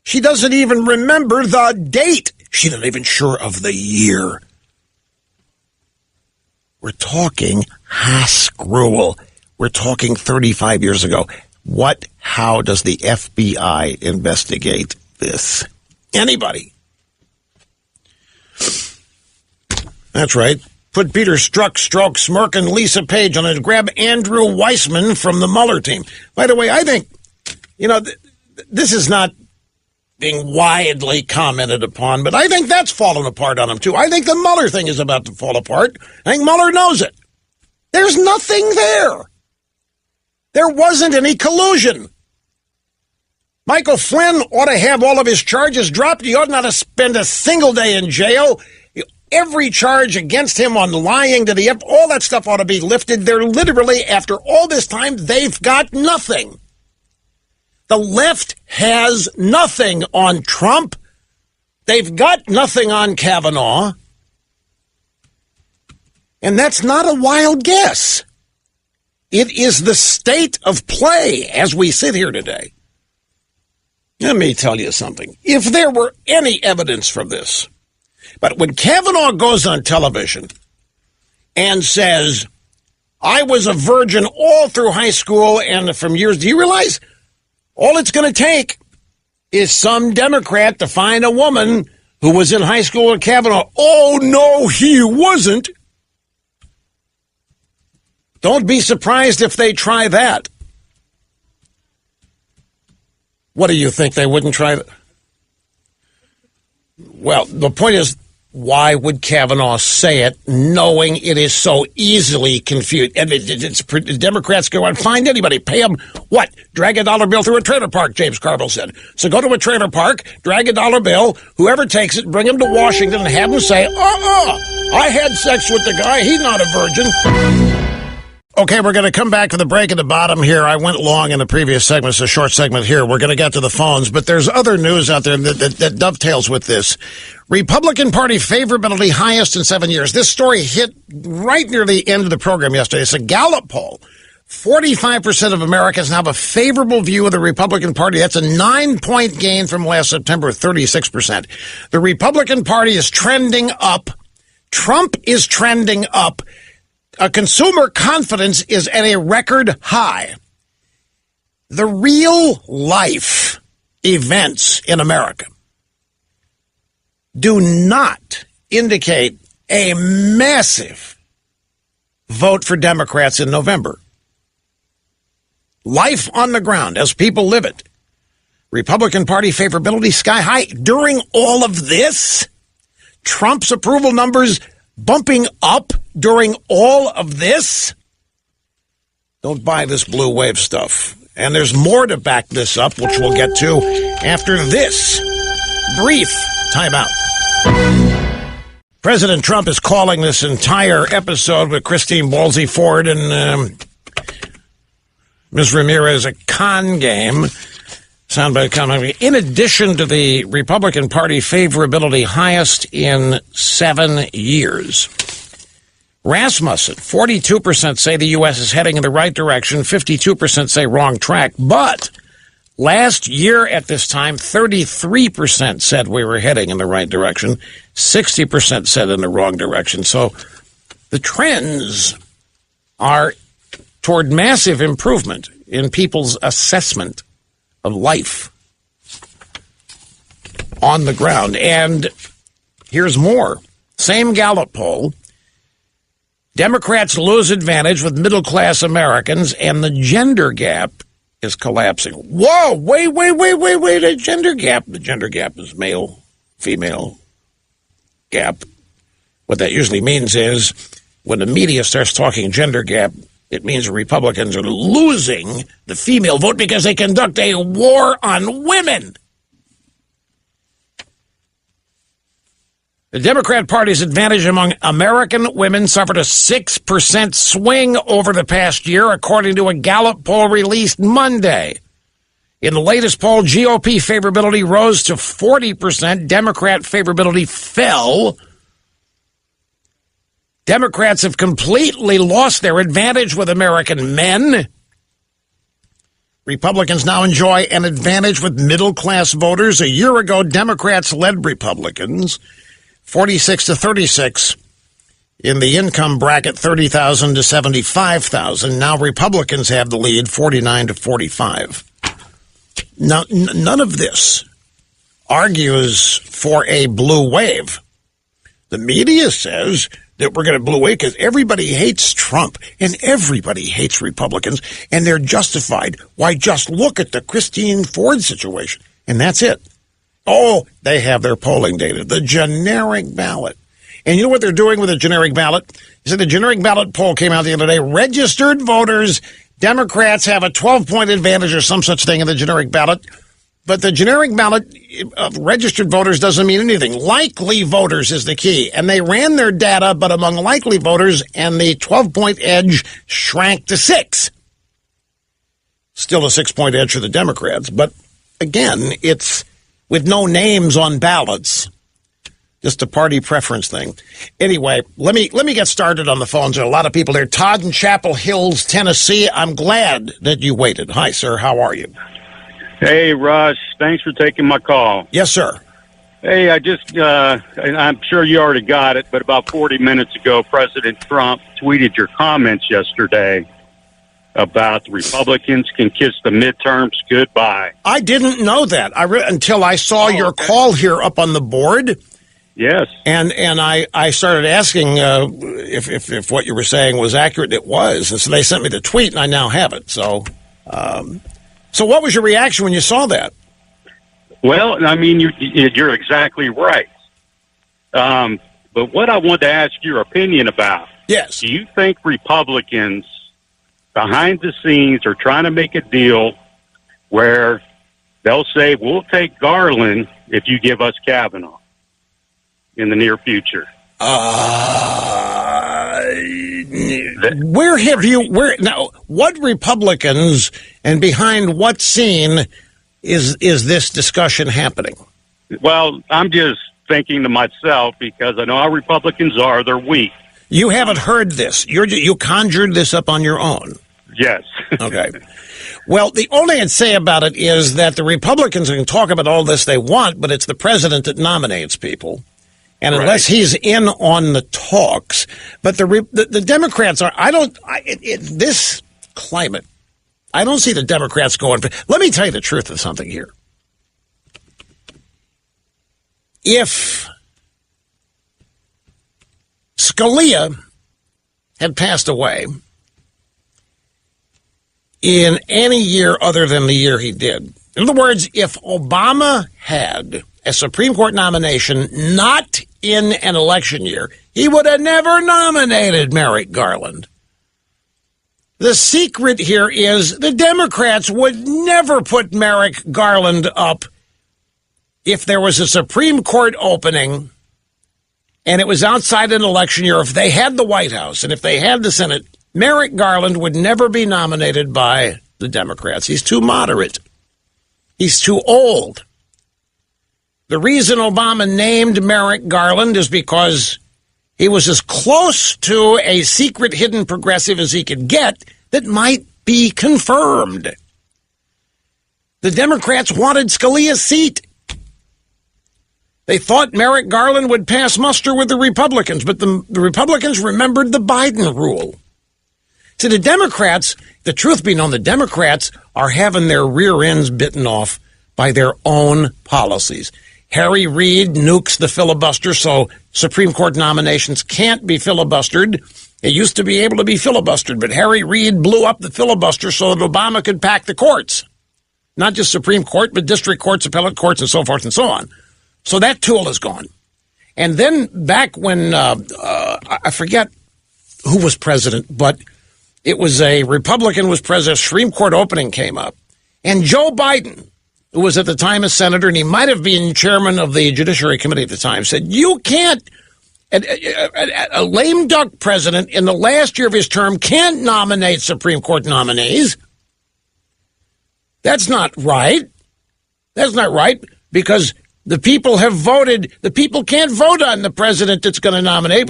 She doesn't even remember the date. She's not even sure of the year. We're talking Haskell. We're talking 35 years ago. How does the FBI investigate this? Anybody? That's right. Put Peter Strzok, Smirk, and Lisa Page on it. Grab Andrew Weissman from the Mueller team. By the way, I think, this is not being widely commented upon, but I think that's fallen apart on him, too. I think the Mueller thing is about to fall apart. I think Mueller knows it. There's nothing there. There wasn't any collusion. Michael Flynn ought to have all of his charges dropped. He ought not to spend a single day in jail. Every charge against him on lying to the FBI, all that stuff ought to be lifted. They're literally, after all this time, they've got nothing. The left has nothing on Trump. They've got nothing on Kavanaugh. And that's not a wild guess. It is the state of play as we sit here today. Let me tell you something. If there were any evidence from this, but when Kavanaugh goes on television and says, I was a virgin all through high school and from years, do you realize all it's going to take is some Democrat to find a woman who was in high school with Kavanaugh? Oh, no, he wasn't. Don't be surprised if they try that. What do you think? They wouldn't try that? Well, the point is, why would Kavanaugh say it knowing it is so easily confused? And Democrats go out and find anybody, pay them what? Drag a dollar bill through a trailer park, James Carville said. So go to a trailer park, drag a dollar bill, whoever takes it, bring him to Washington and have him say, I had sex with the guy, he's not a virgin. Okay, we're going to come back to the break at the bottom here. I went long in the previous segment. It's a short segment here. We're going to get to the phones, but there's other news out there that dovetails with this. Republican Party favorability highest in 7 years. This story hit right near the end of the program yesterday. It's a Gallup poll. 45% of Americans now have a favorable view of the Republican Party. That's a 9-point gain from last September, 36%. The Republican Party is trending up. Trump is trending up. Consumer confidence is at a record high. The real life events in America do not indicate a massive vote for Democrats in November. Life on the ground as people live it. Republican Party favorability sky high. During all of this, Trump's approval numbers bumping up during all of this. Don't buy this blue wave stuff. And there's more to back this up, which we'll get to after this brief timeout. President Trump is calling this entire episode with Christine Ballsy Ford and Ms. Ramirez a con game. Soundbite comment. In addition to the Republican Party favorability highest in 7 years, Rasmussen, 42% say the U.S. is heading in the right direction, 52% say wrong track. But last year at this time, 33% said we were heading in the right direction, 60% said in the wrong direction. So the trends are toward massive improvement in people's assessment of life on the ground. And here's more. Same Gallup poll. Democrats lose advantage with middle-class Americans, and the gender gap is collapsing. Whoa, wait, a gender gap. The gender gap is male, female gap. What that usually means is when the media starts talking gender gap, it means Republicans are losing the female vote because they conduct a war on women. The Democrat Party's advantage among American women suffered a 6% swing over the past year, according to a Gallup poll released Monday. In the latest poll, GOP favorability rose to 40%. Democrat favorability fell. Democrats have completely lost their advantage with American men. Republicans now enjoy an advantage with middle-class voters. A year ago, Democrats led Republicans 46 to 36 in the income bracket, 30,000 to 75,000. Now Republicans have the lead, 49 to 45. Now, none of this argues for a blue wave. The media says that we're going to blue wave because everybody hates Trump and everybody hates Republicans, and they're justified. Why, just look at the Christine Ford situation, and that's it. Oh, they have their polling data, the generic ballot. And you know what they're doing with the generic ballot? You said the generic ballot poll came out the other day. Registered voters, Democrats have a 12-point advantage or some such thing in the generic ballot. But the generic ballot of registered voters doesn't mean anything. Likely voters is the key. And they ran their data, but among likely voters, and the 12-point edge shrank to 6. Still a 6-point edge for the Democrats. But again, it's with no names on ballots. Just a party preference thing. Anyway, let me get started on the phones. There are a lot of people there. Todd in Chapel Hills, Tennessee. I'm glad that you waited. Hi, sir. How are you? Hey, Rush. Thanks for taking my call. Yes, sir. Hey, and I'm sure you already got it, but about 40 minutes ago, President Trump tweeted your comments yesterday about the Republicans can kiss the midterms goodbye. I didn't know that until I saw your call here up on the board. Yes. And I started asking if what you were saying was accurate. It was. And so they sent me the tweet, and I now have it. So what was your reaction when you saw that? Well, I mean, you're exactly right. But what I wanted to ask your opinion about, yes. Do you think Republicans behind the scenes are trying to make a deal where they'll say, we'll take Garland if you give us Kavanaugh in the near future? what Republicans and behind what scene is this discussion happening? Well, I'm just thinking to myself, because I know how Republicans are, they're weak. You haven't heard this. You conjured this up on your own. Yes. Okay. Well, the only thing I'd say about it is that the Republicans can talk about all this they want, but it's the president that nominates people. And unless he's in on the talks, but the Democrats are, this climate, I don't see the Democrats going. Let me tell you the truth of something here. If Scalia had passed away in any year other than the year he did, in other words, if Obama had a Supreme Court nomination not in an election year, he would have never nominated Merrick Garland. The secret here is the Democrats would never put Merrick Garland up if there was a Supreme Court opening and it was outside an election year. If they had the White House and if they had the Senate, Merrick Garland would never be nominated by the Democrats. He's too moderate. He's too old. The reason Obama named Merrick Garland is because he was as close to a secret hidden progressive as he could get that might be confirmed. The Democrats wanted Scalia's seat. They thought Merrick Garland would pass muster with the Republicans, but the Republicans remembered the Biden rule. To the Democrats, the truth be known, the Democrats are having their rear ends bitten off by their own policies. Harry Reid nukes the filibuster, so Supreme Court nominations can't be filibustered. It used to be able to be filibustered, but Harry Reid blew up the filibuster so that Obama could pack the courts. Not just Supreme Court, but district courts, appellate courts, and so forth and so on. So that tool is gone. And then back when, I forget who was president, but it was a Republican was president, Supreme Court opening came up. And Joe Biden, who was at the time a senator, and he might have been chairman of the Judiciary Committee at the time, said, you can't, a lame duck president in the last year of his term can't nominate Supreme Court nominees. That's not right. That's not right, because the people have voted. The people can't vote on the president that's going to nominate.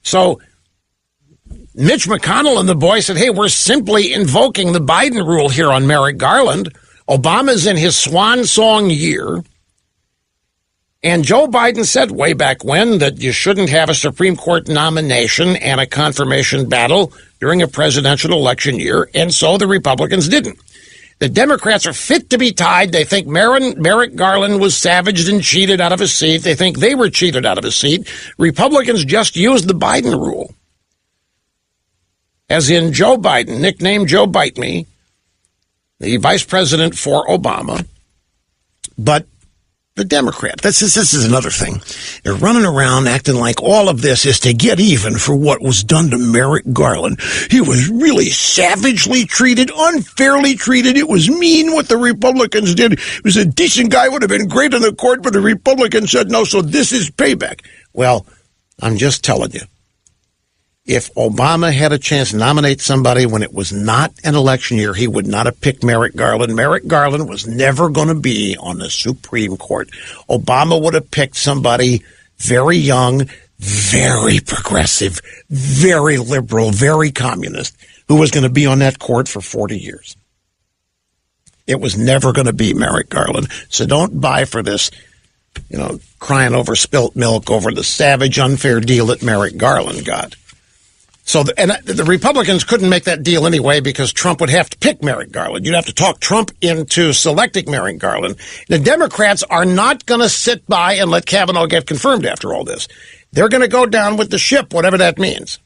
So Mitch McConnell and the boys said, hey, we're simply invoking the Biden rule here on Merrick Garland. Obama's in his swan song year. And Joe Biden said way back when that you shouldn't have a Supreme Court nomination and a confirmation battle during a presidential election year. And so the Republicans didn't. The Democrats are fit to be tied. They think Merrick Garland was savaged and cheated out of his seat. They think they were cheated out of his seat. Republicans just used the Biden rule. As in Joe Biden, nicknamed Joe Bite Me, the vice president for Obama. But the Democrat, this is another thing. They're running around acting like all of this is to get even for what was done to Merrick Garland. He was really savagely treated, unfairly treated. It was mean what the Republicans did. He was a decent guy, would have been great in the court, but the Republicans said no, so this is payback. Well, I'm just telling you. If Obama had a chance to nominate somebody when it was not an election year, he would not have picked Merrick Garland. Merrick Garland was never going to be on the Supreme Court. Obama would have picked somebody very young, very progressive, very liberal, very communist, who was going to be on that court for 40 years. It was never going to be Merrick Garland. So don't buy for this, crying over spilt milk over the savage, unfair deal that Merrick Garland got. So, the Republicans couldn't make that deal anyway because Trump would have to pick Merrick Garland. You'd have to talk Trump into selecting Merrick Garland. The Democrats are not going to sit by and let Kavanaugh get confirmed after all this. They're going to go down with the ship, whatever that means.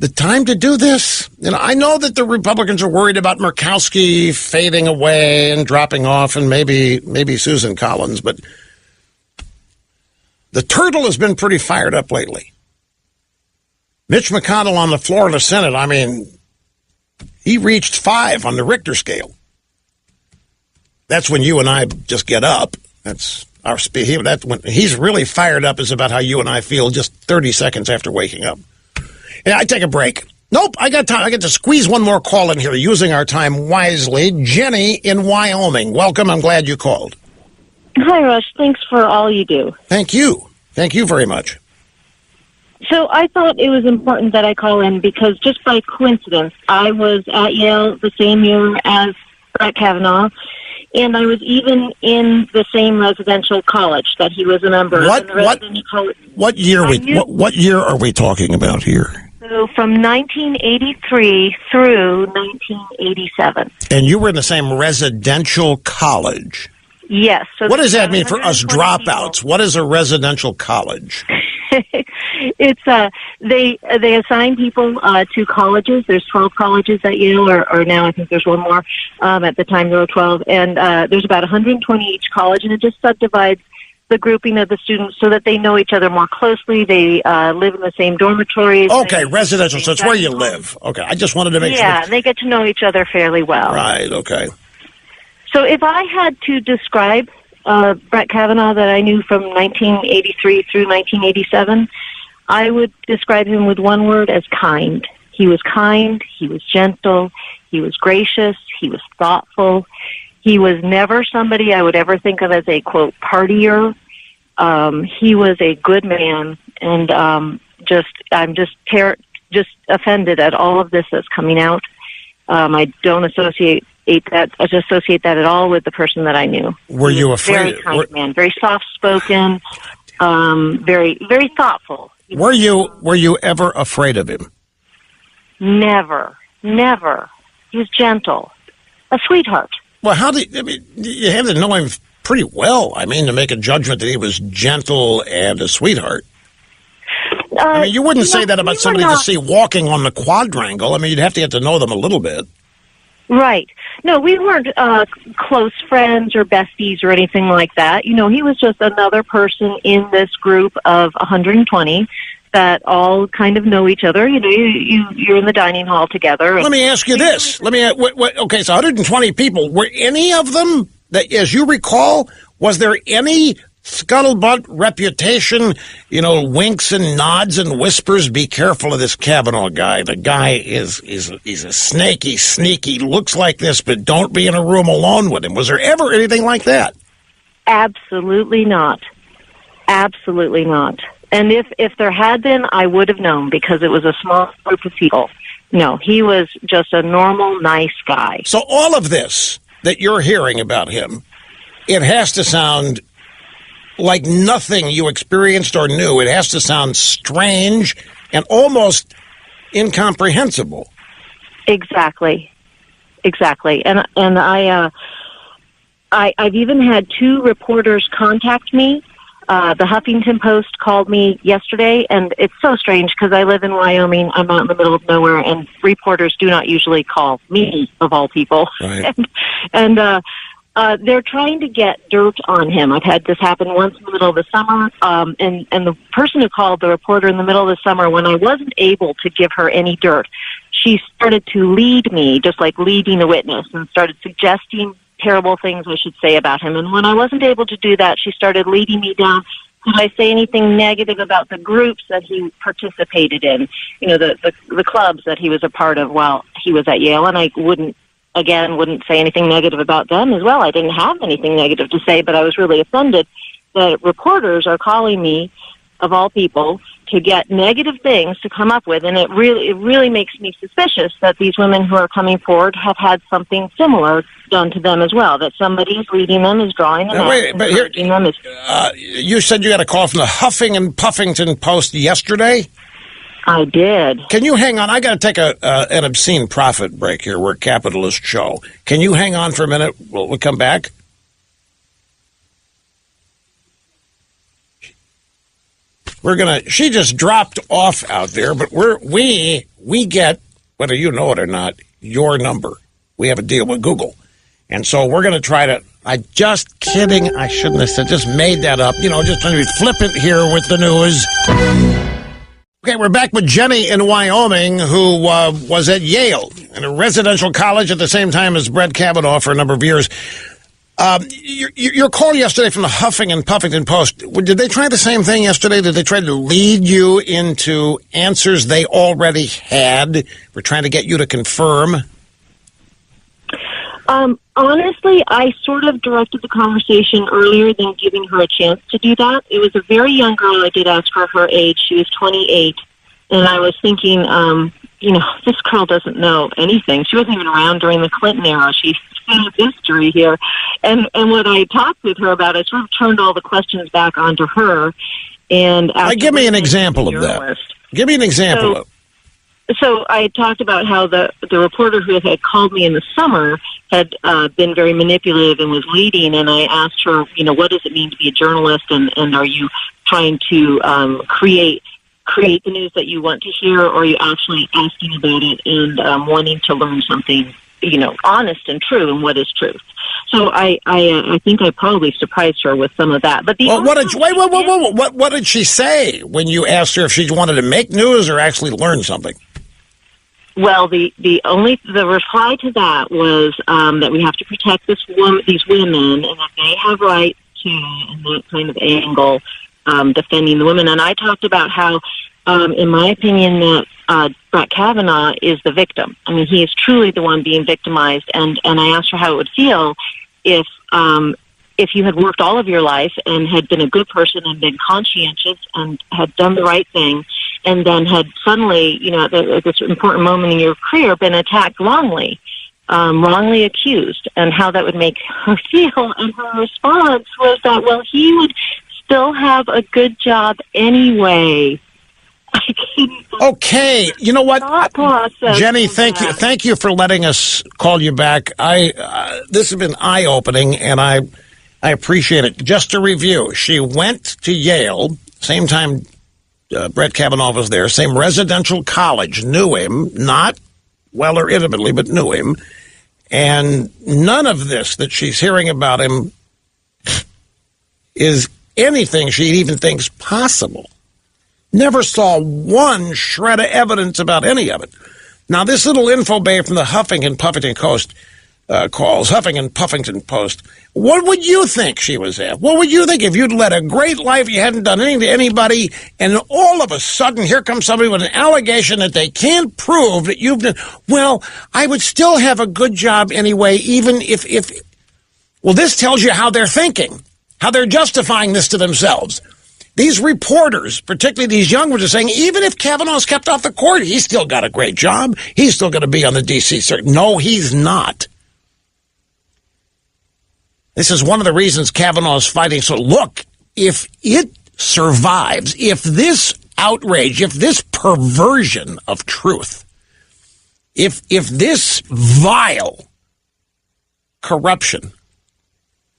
The time to do this, I know that the Republicans are worried about Murkowski fading away and dropping off and maybe Susan Collins, but the turtle has been pretty fired up lately. Mitch McConnell on the floor of the Senate, he reached 5 on the Richter scale. That's when you and I just get up. That's He's really fired up is about how you and I feel just 30 seconds after waking up. Yeah, I take a break. Nope, I got time. I get to squeeze one more call in here using our time wisely. Jenny in Wyoming. Welcome. I'm glad you called. Hi, Rush. Thanks for all you do. Thank you. Thank you very much. So I thought it was important that I call in because just by coincidence, I was at Yale the same year as Brett Kavanaugh, and I was even in the same residential college that he was a member of. What year are we talking about here? So from 1983 through 1987. And you were in the same residential college? Yes. So what does that mean for us dropouts? People. What is a residential college? It's they assign people to colleges. There's 12 colleges at Yale, or now I think there's one more. At the time there were 12, and there's about 120 each college, and it just subdivides the grouping of the students so that they know each other more closely. They live in the same dormitories. Okay, residential, so it's where you live. Okay, I just wanted to make sure. Yeah, they get to know each other fairly well. Right, okay. So if I had to describe Brett Kavanaugh that I knew from 1983 through 1987, I would describe him with one word as kind. He was kind, he was gentle, he was gracious, he was thoughtful. He was never somebody I would ever think of as a, quote, partier. He was a good man, and I'm just offended at all of this that's coming out. I don't associate that at all with the person that I knew. Were you afraid? Very kind man, very soft spoken, very very thoughtful. Were you ever afraid of him? Never. He was gentle, a sweetheart. Well, you have to know him pretty well. I mean, to make a judgment that he was gentle and a sweetheart. You wouldn't say that about somebody you see walking on the quadrangle. I mean, you'd have to get to know them a little bit. Right. No, we weren't close friends or besties or anything like that. He was just another person in this group of 120 that all kind of know each other. You're in the dining hall together. Let me ask you this. Okay, so 120 people. Were any of them, that, as you recall, was there any scuttlebutt, reputation, winks and nods and whispers? Be careful of this Kavanaugh guy. The guy he's a snaky, sneaky, looks like this, but don't be in a room alone with him. Was there ever anything like that? Absolutely not. Absolutely not. And if there had been, I would have known because it was a small group of people. No, he was just a normal, nice guy. So all of this that you're hearing about him, it has to sound like nothing you experienced or knew. It has to sound strange and almost incomprehensible. Exactly. And I've even had two reporters contact me. The Huffington Post called me yesterday, and it's so strange because I live in Wyoming. I'm out in the middle of nowhere, and reporters do not usually call me, of all people. Right. and they're trying to get dirt on him. I've had this happen once in the middle of the summer, and the person who called, the reporter, in the middle of the summer, when I wasn't able to give her any dirt, she started to lead me, just like leading a witness, and started suggesting terrible things I should say about him. And when I wasn't able to do that, she started leading me down. Could I say anything negative about the groups that he participated in, the clubs that he was a part of while he was at Yale? And I wouldn't say anything negative about them as well. I didn't have anything negative to say, but I was really offended that reporters are calling me, of all people, to get negative things to come up with, and it really makes me suspicious that these women who are coming forward have had something similar done to them as well, that somebody is leading them, is drawing them out, encouraging them. You said you got a call from the Huffing and Puffington Post yesterday? I did. Can you hang on? I got to take an obscene profit break here. We're a capitalist show. Can you hang on for a minute? We'll come back. She just dropped off out there, but we get, whether you know it or not, your number. We have a deal with Google. And so we're going to try to, just kidding. I shouldn't have said, just made that up. Just trying to be flippant here with the news. Okay, we're back with Jenny in Wyoming, who was at Yale, in a residential college at the same time as Brett Kavanaugh for a number of years. Your call yesterday from the Huffing and Puffington Post, did they try the same thing yesterday? Did they try to lead you into answers they already had? We're trying to get you to confirm? Honestly, I sort of directed the conversation earlier than giving her a chance to do that. It was a very young girl. I did ask her age. She was 28. And I was thinking, this girl doesn't know anything. She wasn't even around during the Clinton era. She's full of history here. And when I talked with her about it, I sort of turned all the questions back onto her. And give me an example of that. Give me an example of. So I talked about how the reporter who had called me in the summer had been very manipulative and was leading, and I asked her, what does it mean to be a journalist, and are you trying to create the news that you want to hear, or are you actually asking about it and wanting to learn something, honest and true, and what is truth? So I think I probably surprised her with some of that. But what did she say when you asked her if she wanted to make news or actually learn something? Well, the reply to that was that we have to protect these women, and that they have rights to, in that kind of angle, defending the women. And I talked about how, in my opinion, that Brett Kavanaugh is the victim. I mean, he is truly the one being victimized. And I asked her how it would feel if you had worked all of your life and had been a good person and been conscientious and had done the right thing, and then had suddenly, at this important moment in your career, been attacked wrongly accused, and how that would make her feel. And her response was that, well, he would still have a good job anyway. Okay, you know what, Jenny? Thank you for letting us call you back. This has been eye-opening, and I appreciate it. Just to review, she went to Yale, same time Brett Kavanaugh was there, same residential college, knew him, not well or intimately, but knew him. And none of this that she's hearing about him is anything she even thinks possible. Never saw one shred of evidence about any of it. Now, this little info bay from the Huffing and Puffington Post Huffing and Puffington Post. What would you think she was at? What would you think if you'd led a great life, you hadn't done anything to anybody, and all of a sudden here comes somebody with an allegation that they can't prove that you've done? Well, I would still have a good job anyway, even if well, this tells you how they're thinking, how they're justifying this to themselves. These reporters, particularly these young ones, are saying, even if Kavanaugh's kept off the court, he's still got a great job. He's still going to be on the D.C. circuit. No, he's not. This is one of the reasons Kavanaugh's fighting. So look, if it survives, if this outrage, if this perversion of truth, if this vile corruption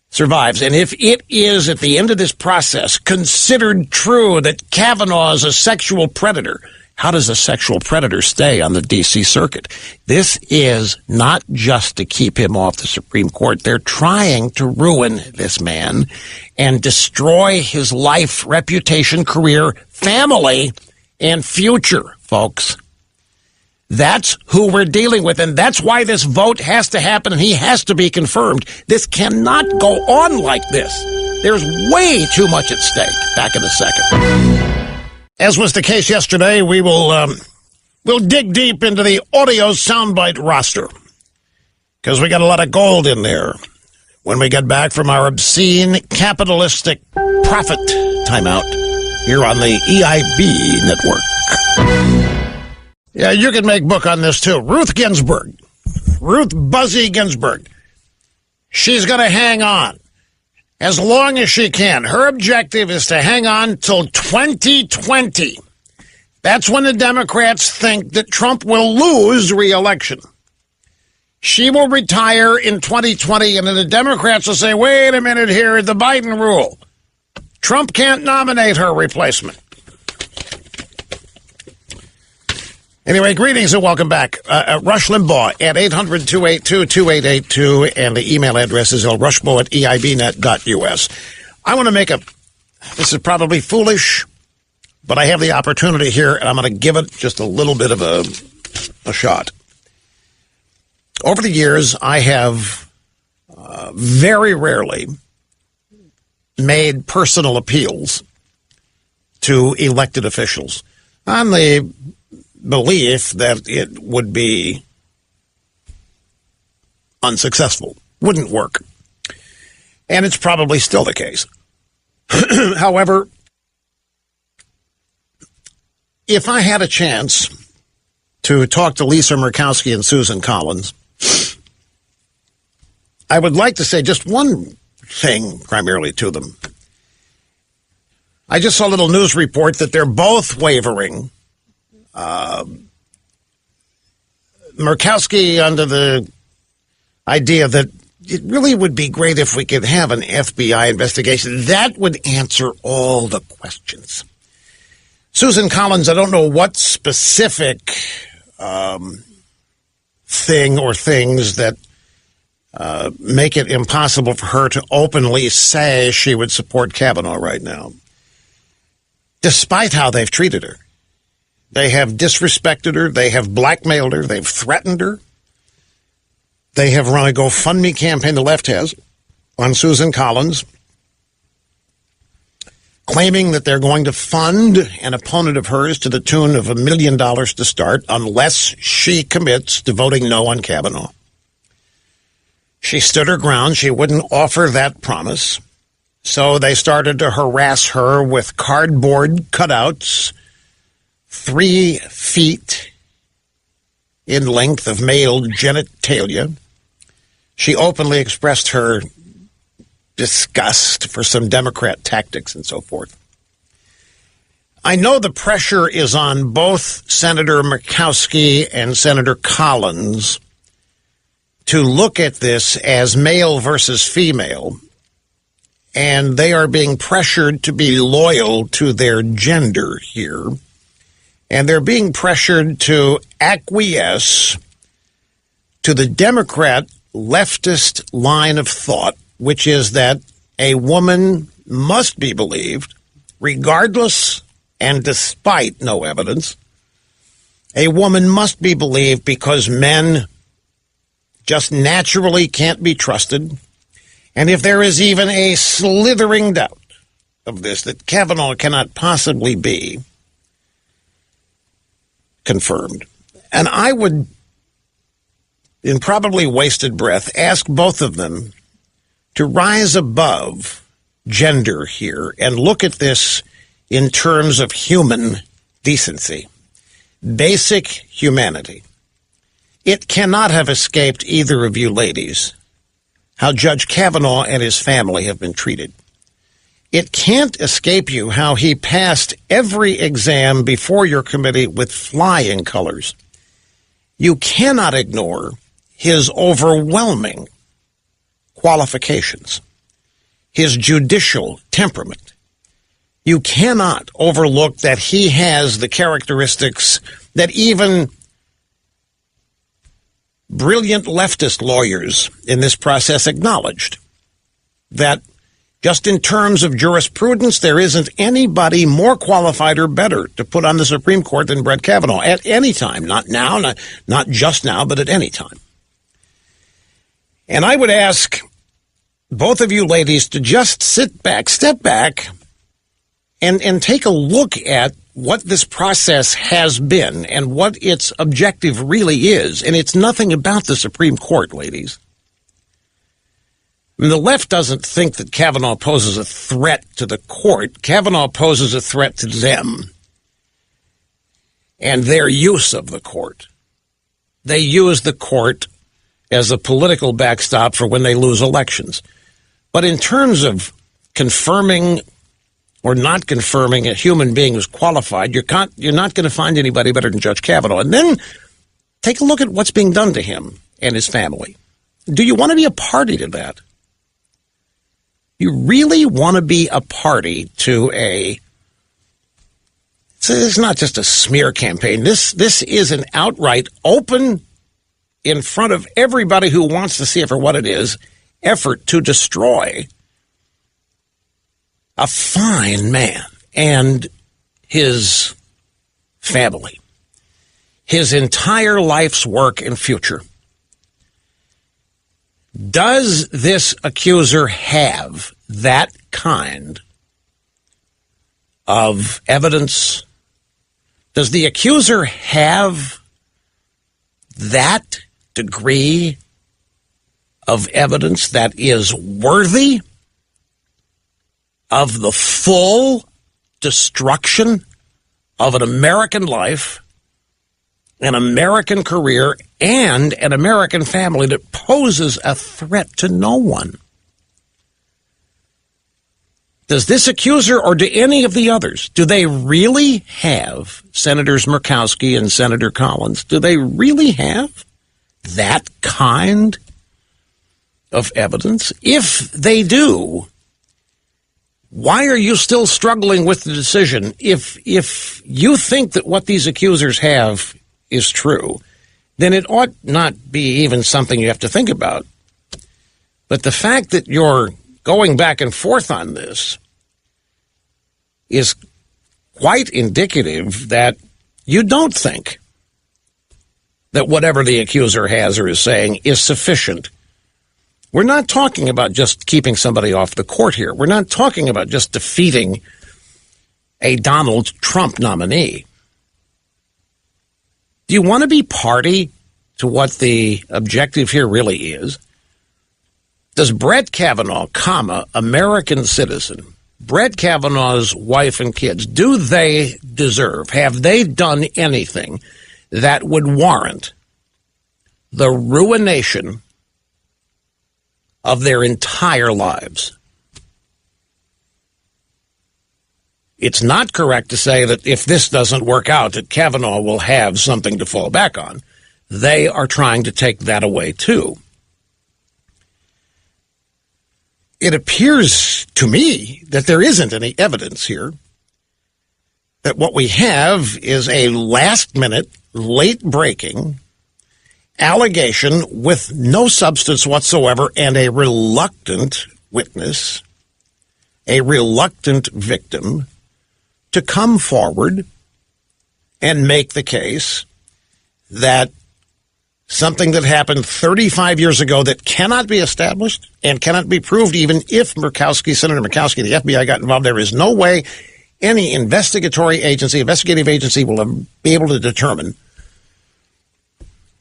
survives, and if it is, at the end of this process, considered true that Kavanaugh is a sexual predator, how does a sexual predator stay on the D.C. circuit? This is not just to keep him off the Supreme Court. They're trying to ruin this man and destroy his life, reputation, career, family, and future, folks. That's who we're dealing with, and that's why this vote has to happen, and he has to be confirmed. This cannot go on like this. There's way too much at stake. Back in a second. As was the case yesterday, we'll dig deep into the audio soundbite roster, because we got a lot of gold in there when we get back from our obscene capitalistic profit timeout here on the EIB network. Yeah, you can make book on this too. Ruth Buzzy Ginsburg. She's going to hang on as long as she can. Her objective is to hang on till 2020. That's when the Democrats think that Trump will lose re-election. She will retire in 2020, and then the Democrats will say, wait a minute here, the Biden rule. Trump can't nominate her replacement. Anyway, greetings and welcome back. Rush Limbaugh at 800-282-2882, and the email address is lrushbo@eibnet.us. I want to make this is probably foolish, but I have the opportunity here, and I'm going to give it just a little bit of a shot. Over the years, I have very rarely made personal appeals to elected officials on the belief that it would be unsuccessful, wouldn't work. And it's probably still the case. However, if I had a chance to talk to Lisa Murkowski and Susan Collins, I would like to say just one thing primarily to them. I just saw a little news report that they're both wavering. Murkowski under the idea that it really would be great if we could have an FBI investigation. That would answer all the questions. Susan Collins, I don't know what specific thing or things that make it impossible for her to openly say she would support Kavanaugh right now, despite how they've treated her. They have disrespected her. They have blackmailed her. They've threatened her. They have run a GoFundMe campaign, the left has, on Susan Collins, claiming that they're going to fund an opponent of hers to the tune of $1 million to start unless she commits to voting no on Kavanaugh. She stood her ground. She wouldn't offer that promise. So they started to harass her with cardboard cutouts 3 feet in length of male genitalia. She openly expressed her disgust for some Democrat tactics and so forth. I know the pressure is on both Senator Murkowski and Senator Collins to look at this as male versus female, and they are being pressured to be loyal to their gender here, and they're being pressured to acquiesce to the Democrat leftist line of thought, which is that a woman must be believed, regardless and despite no evidence. A woman must be believed because men just naturally can't be trusted. And if there is even a slithering doubt of this, that Kavanaugh cannot possibly be confirmed. And I would, in probably wasted breath, ask both of them to rise above gender here and look at this in terms of human decency, basic humanity. It cannot have escaped either of you ladies how Judge Kavanaugh and his family have been treated. It can't escape you how he passed every exam before your committee with flying colors. You cannot ignore his overwhelming qualifications, his judicial temperament. You cannot overlook that he has the characteristics that even brilliant leftist lawyers in this process acknowledged, that just in terms of jurisprudence, there isn't anybody more qualified or better to put on the Supreme Court than Brett Kavanaugh at any time, not now, not just now, but at any time. And I would ask both of you ladies to just sit back, step back, and take a look at what this process has been and what its objective really is. And it's nothing about the Supreme Court, ladies. I mean, the left doesn't think that Kavanaugh poses a threat to the court. Kavanaugh poses a threat to them and their use of the court. They use the court as a political backstop for when they lose elections. But in terms of confirming or not confirming a human being who's qualified, you're not going to find anybody better than Judge Kavanaugh. And then take a look at what's being done to him and his family. Do you want to be a party to that? You really want to be a party to it's not just a smear campaign. This is an outright, open, in front of everybody who wants to see it for what it is, effort to destroy a fine man and his family, his entire life's work and future. Does this accuser have that kind of evidence? Does the accuser have that degree of evidence that is worthy of the full destruction of an American life, an American career, and an American family that poses a threat to no one? Does this accuser, or do any of the others, do they really have, Senators Murkowski and Senator Collins, do they really have that kind of evidence? If they do, why are you still struggling with the decision? If you think that what these accusers have is true, then it ought not be even something you have to think about. But the fact that you're going back and forth on this is quite indicative that you don't think that whatever the accuser has or is saying is sufficient. We're not talking about just keeping somebody off the court here. We're not talking about just defeating a Donald Trump nominee. Do you want to be party to what the objective here really is? Does Brett Kavanaugh, American citizen, Brett Kavanaugh's wife and kids, do they deserve, have they done anything that would warrant the ruination of their entire lives? It's not correct to say that if this doesn't work out, that Kavanaugh will have something to fall back on. They are trying to take that away, too. It appears to me that there isn't any evidence here, that what we have is a last-minute, late-breaking allegation with no substance whatsoever and a reluctant witness, a reluctant victim, to come forward and make the case that something that happened 35 years ago that cannot be established and cannot be proved, even if Senator Murkowski, the FBI, got involved. There is no way any investigative agency will be able to determine.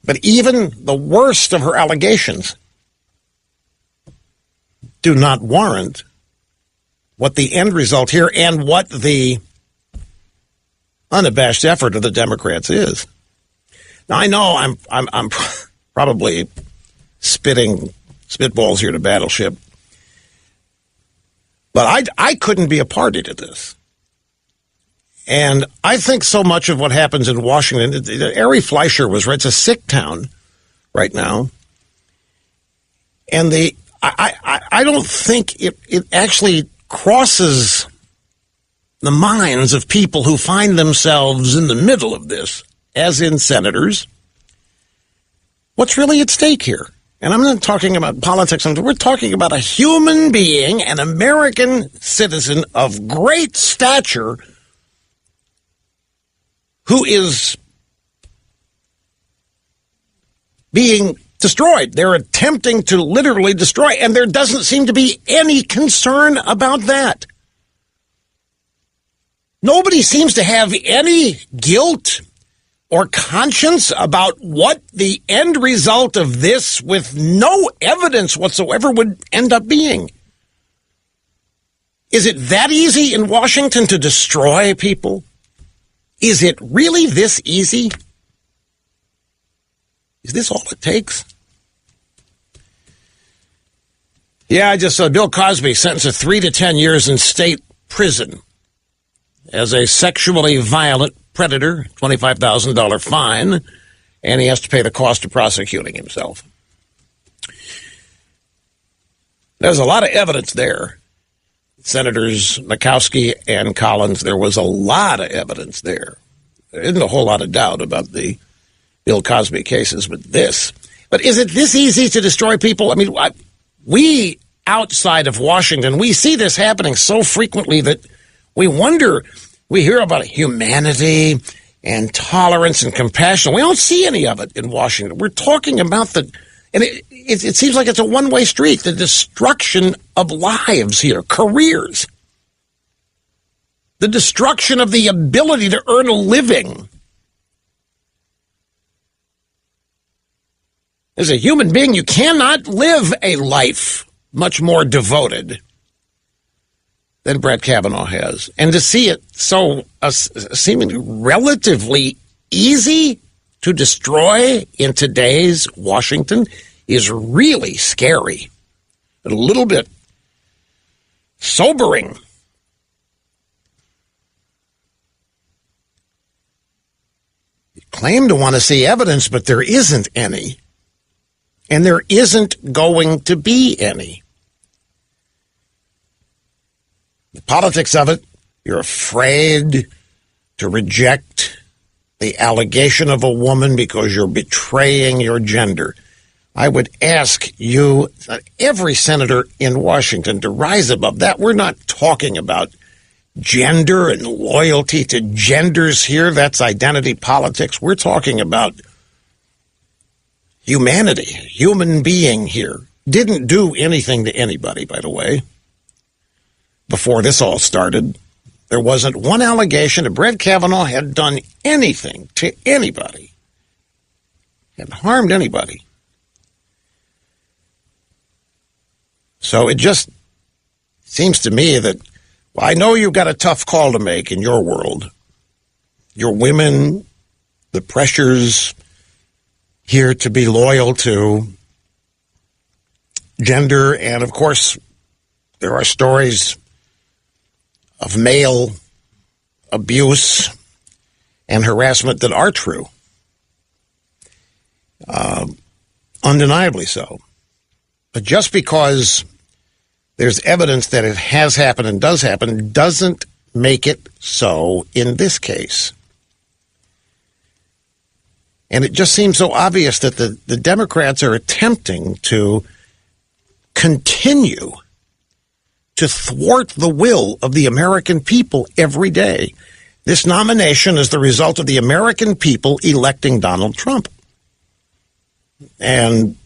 But even the worst of her allegations do not warrant what the end result here and what the unabashed effort of the Democrats is. Now, I know I'm probably spitting spitballs here to Battleship, but I couldn't be a party to this. And I think so much of what happens in Washington, Ari Fleischer was right, it's a sick town right now. And I don't think it actually crosses the minds of people who find themselves in the middle of this, as in senators. What's really at stake here? And I'm not talking about politics. We're talking about a human being, an American citizen of great stature, who is being destroyed. They're attempting to literally destroy, and there doesn't seem to be any concern about that. Nobody seems to have any guilt or conscience about what the end result of this, with no evidence whatsoever, would end up being. Is it that easy in Washington to destroy people? Is it really this easy? Is this all it takes? Yeah, I just saw Bill Cosby sentenced to 3 to 10 years in state prison as a sexually violent predator, $25,000 fine, and he has to pay the cost of prosecuting himself. There's a lot of evidence there. Senators Murkowski and Collins, there was a lot of evidence there. There isn't a whole lot of doubt about the Bill Cosby cases, but this. But is it this easy to destroy people? I mean, we outside of Washington, we see this happening so frequently that we wonder, we hear about humanity and tolerance and compassion. We don't see any of it in Washington. We're talking about the And it seems like it's a one-way street, the destruction of lives here, careers, the destruction of the ability to earn a living. As a human being, you cannot live a life much more devoted than Brett Kavanaugh has. And to see it so seemingly relatively easy to destroy in today's Washington is really scary. A little bit sobering. You claim to want to see evidence, but there isn't any. And there isn't going to be any. The politics of it, you're afraid to reject the allegation of a woman because you're betraying your gender. I would ask you, every senator in Washington, to rise above that. We're not talking about gender and loyalty to genders here. That's identity politics. We're talking about humanity, human being here. Didn't do anything to anybody, by the way. Before this all started, there wasn't one allegation that Brett Kavanaugh had done anything to anybody, had harmed anybody. So it just seems to me that, well, I know you've got a tough call to make in your world. Your women, the pressures here to be loyal to gender, and of course, there are stories of male abuse and harassment that are true. Undeniably so. But just because there's evidence that it has happened and does happen doesn't make it so in this case. And it just seems so obvious that the Democrats are attempting to continue to thwart the will of the American people every day. This nomination is the result of the American people electing Donald Trump. And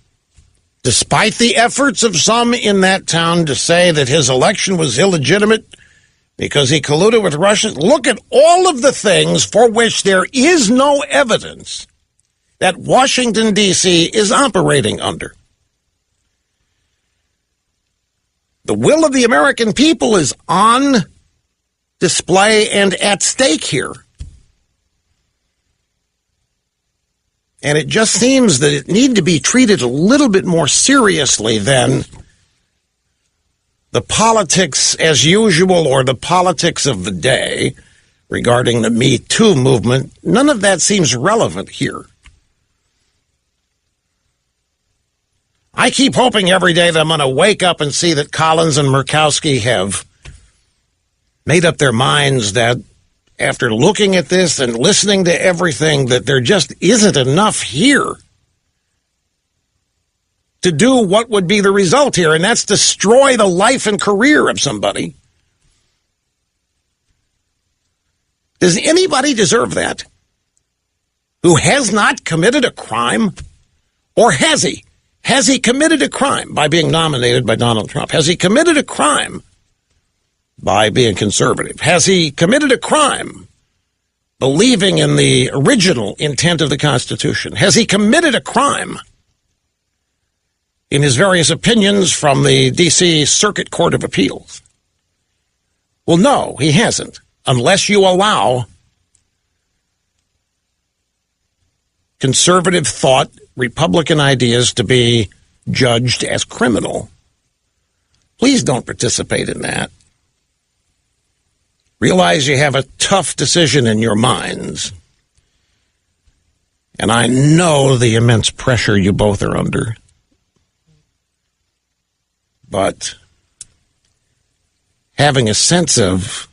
despite the efforts of some in that town to say that his election was illegitimate because he colluded with Russia, look at all of the things for which there is no evidence that Washington, D.C. is operating under. The will of the American people is on display and at stake here. And it just seems that it need to be treated a little bit more seriously than the politics as usual or the politics of the day regarding the Me Too movement. None of that seems relevant here. I keep hoping every day that I'm going to wake up and see that Collins and Murkowski have made up their minds that after looking at this and listening to everything, that there just isn't enough here to do what would be the result here, and that's destroy the life and career of somebody. Does anybody deserve that who has not committed a crime? Or has he? Has he committed a crime by being nominated by Donald Trump? Has he committed a crime by being conservative? Has he committed a crime believing in the original intent of the Constitution? Has he committed a crime in his various opinions from the D.C. Circuit Court of Appeals? Well, no, he hasn't, unless you allow conservative thought, Republican ideas to be judged as criminal. Please don't participate in that. Realize you have a tough decision in your minds. And I know the immense pressure you both are under. But having a sense of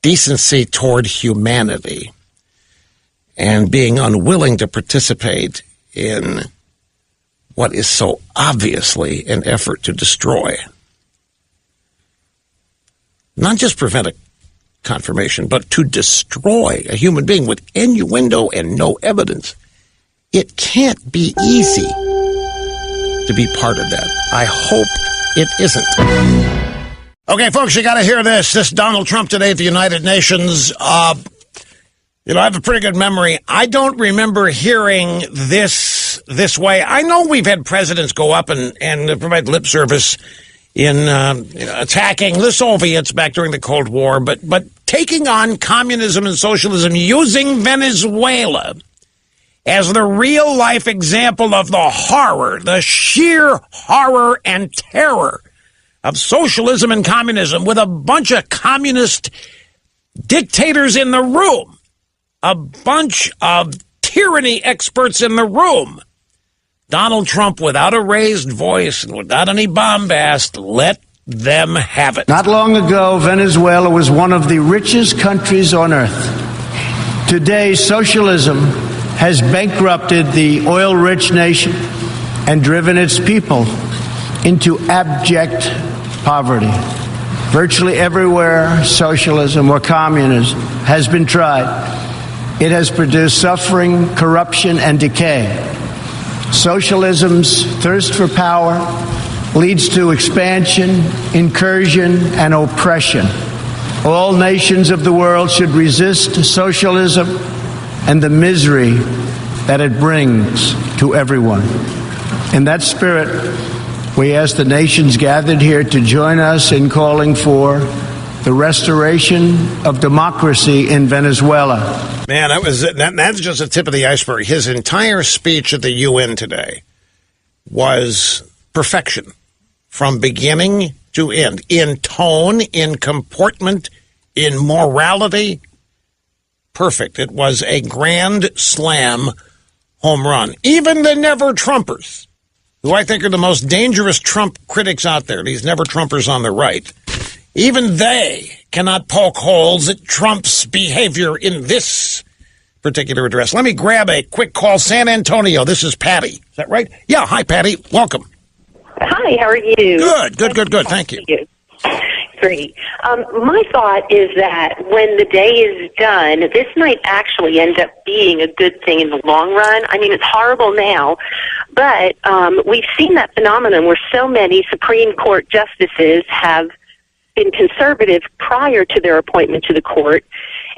decency toward humanity and being unwilling to participate in what is so obviously an effort to destroy, not just prevent a confirmation, but to destroy a human being with innuendo and no evidence. It can't be easy. to be part of that. I hope it isn't. Okay, folks, you got to hear this. This Donald Trump today at the United Nations. I have a pretty good memory. I don't remember hearing this way. I know we've had presidents go up and provide lip service in attacking the Soviets back during the Cold War, but taking on communism and socialism, using Venezuela as the real-life example of the horror, the sheer horror and terror of socialism and communism, with a bunch of communist dictators in the room, a bunch of tyranny experts in the room. Donald Trump, without a raised voice and without any bombast, let them have it. Not long ago, Venezuela was one of the richest countries on earth. Today, socialism has bankrupted the oil-rich nation and driven its people into abject poverty. Virtually everywhere socialism or communism has been tried, it has produced suffering, corruption, and decay. Socialism's thirst for power leads to expansion, incursion, and oppression. All nations of the world should resist socialism and the misery that it brings to everyone. In that spirit, we ask the nations gathered here to join us in calling for the restoration of democracy in Venezuela. Man, that's just the tip of the iceberg. His entire speech at the UN today was perfection from beginning to end, in tone, in comportment, in morality. Perfect. It was a grand slam home run. Even the never-Trumpers, who I think are the most dangerous Trump critics out there, these never-Trumpers on the right, even they cannot poke holes at Trump's behavior in this particular address. Let me grab a quick call. San Antonio, this is Patty. Is that right? Yeah, hi, Patty. Welcome. Hi, how are you? Good. Thank you. Great. My thought is that when the day is done, this might actually end up being a good thing in the long run. I mean, it's horrible now, but we've seen that phenomenon where so many Supreme Court justices have been conservative prior to their appointment to the court,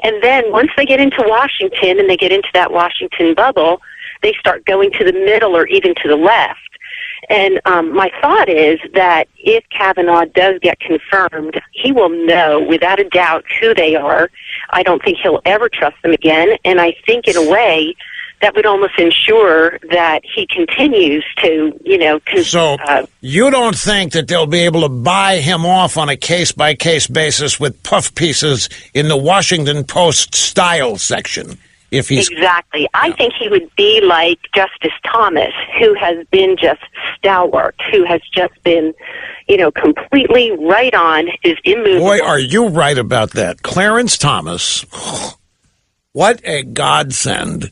and then once they get into Washington and they get into that Washington bubble, they start going to the middle or even to the left. And my thought is that if Kavanaugh does get confirmed, he will know without a doubt who they are. I don't think he'll ever trust them again. And I think in a way that would almost ensure that he continues to, So you don't think that they'll be able to buy him off on a case-by-case basis with puff pieces in the Washington Post style section? If he's Exactly. I think he would be like Justice Thomas, who has been just stalwart, who has just been, completely right on, is immovable. Boy, are you right about that. Clarence Thomas, what a godsend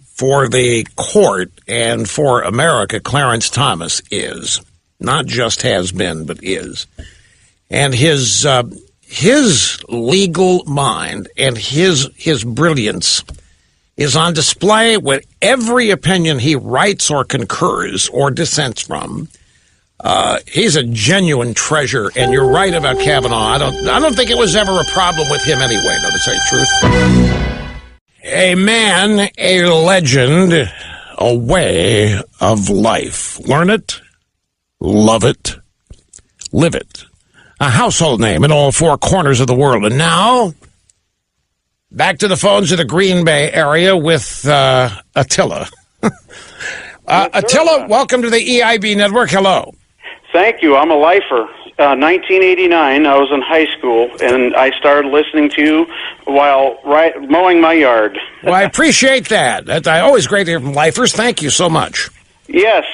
for the court and for America. Clarence Thomas is. Not just has been, but is. And his legal mind and his brilliance is on display with every opinion he writes or concurs or dissents from. He's a genuine treasure, and you're right about Kavanaugh. I don't think it was ever a problem with him anyway, though, to say the truth. A man, a legend, a way of life. Learn it, love it, live it. A household name in all four corners of the world. And now, back to the phones of the Green Bay area with Attila. Attila, welcome to the EIB Network. Hello. Thank you. I'm a lifer. 1989, I was in high school, and I started listening to you while mowing my yard. Well, I appreciate that. That's always great to hear from lifers. Thank you so much. Yes,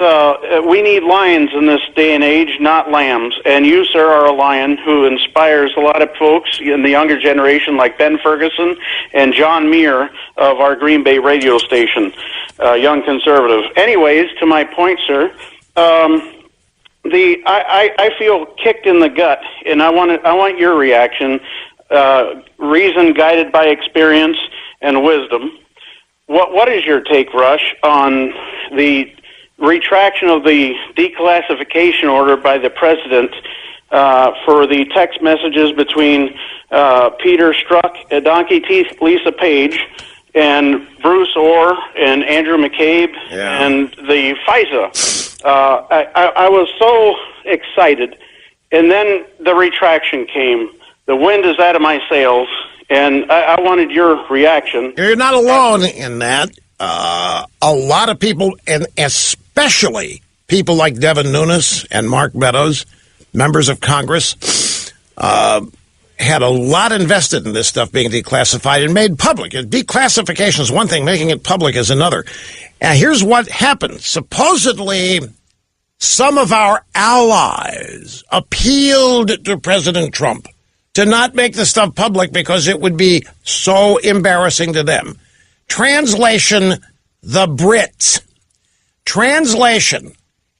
we need lions in this day and age, not lambs. And you, sir, are a lion who inspires a lot of folks in the younger generation, like Ben Ferguson and John Muir of our Green Bay radio station, young conservative. Anyways, to my point, sir, I feel kicked in the gut, and I want your reaction. Reason guided by experience and wisdom. What is your take, Rush, on the retraction of the declassification order by the president for the text messages between Peter Strzok, Donkey Teeth, Lisa Page, and Bruce Orr and Andrew McCabe and the FISA. I was so excited. And then the retraction came. The wind is out of my sails, and I wanted your reaction. You're not alone in that. A lot of people, and especially people like Devin Nunes and Mark Meadows, members of Congress, had a lot invested in this stuff being declassified and made public. Declassification is one thing, making it public is another. And here's what happened. Supposedly, some of our allies appealed to President Trump to not make the stuff public because it would be so embarrassing to them. Translation, the Brits. Translation,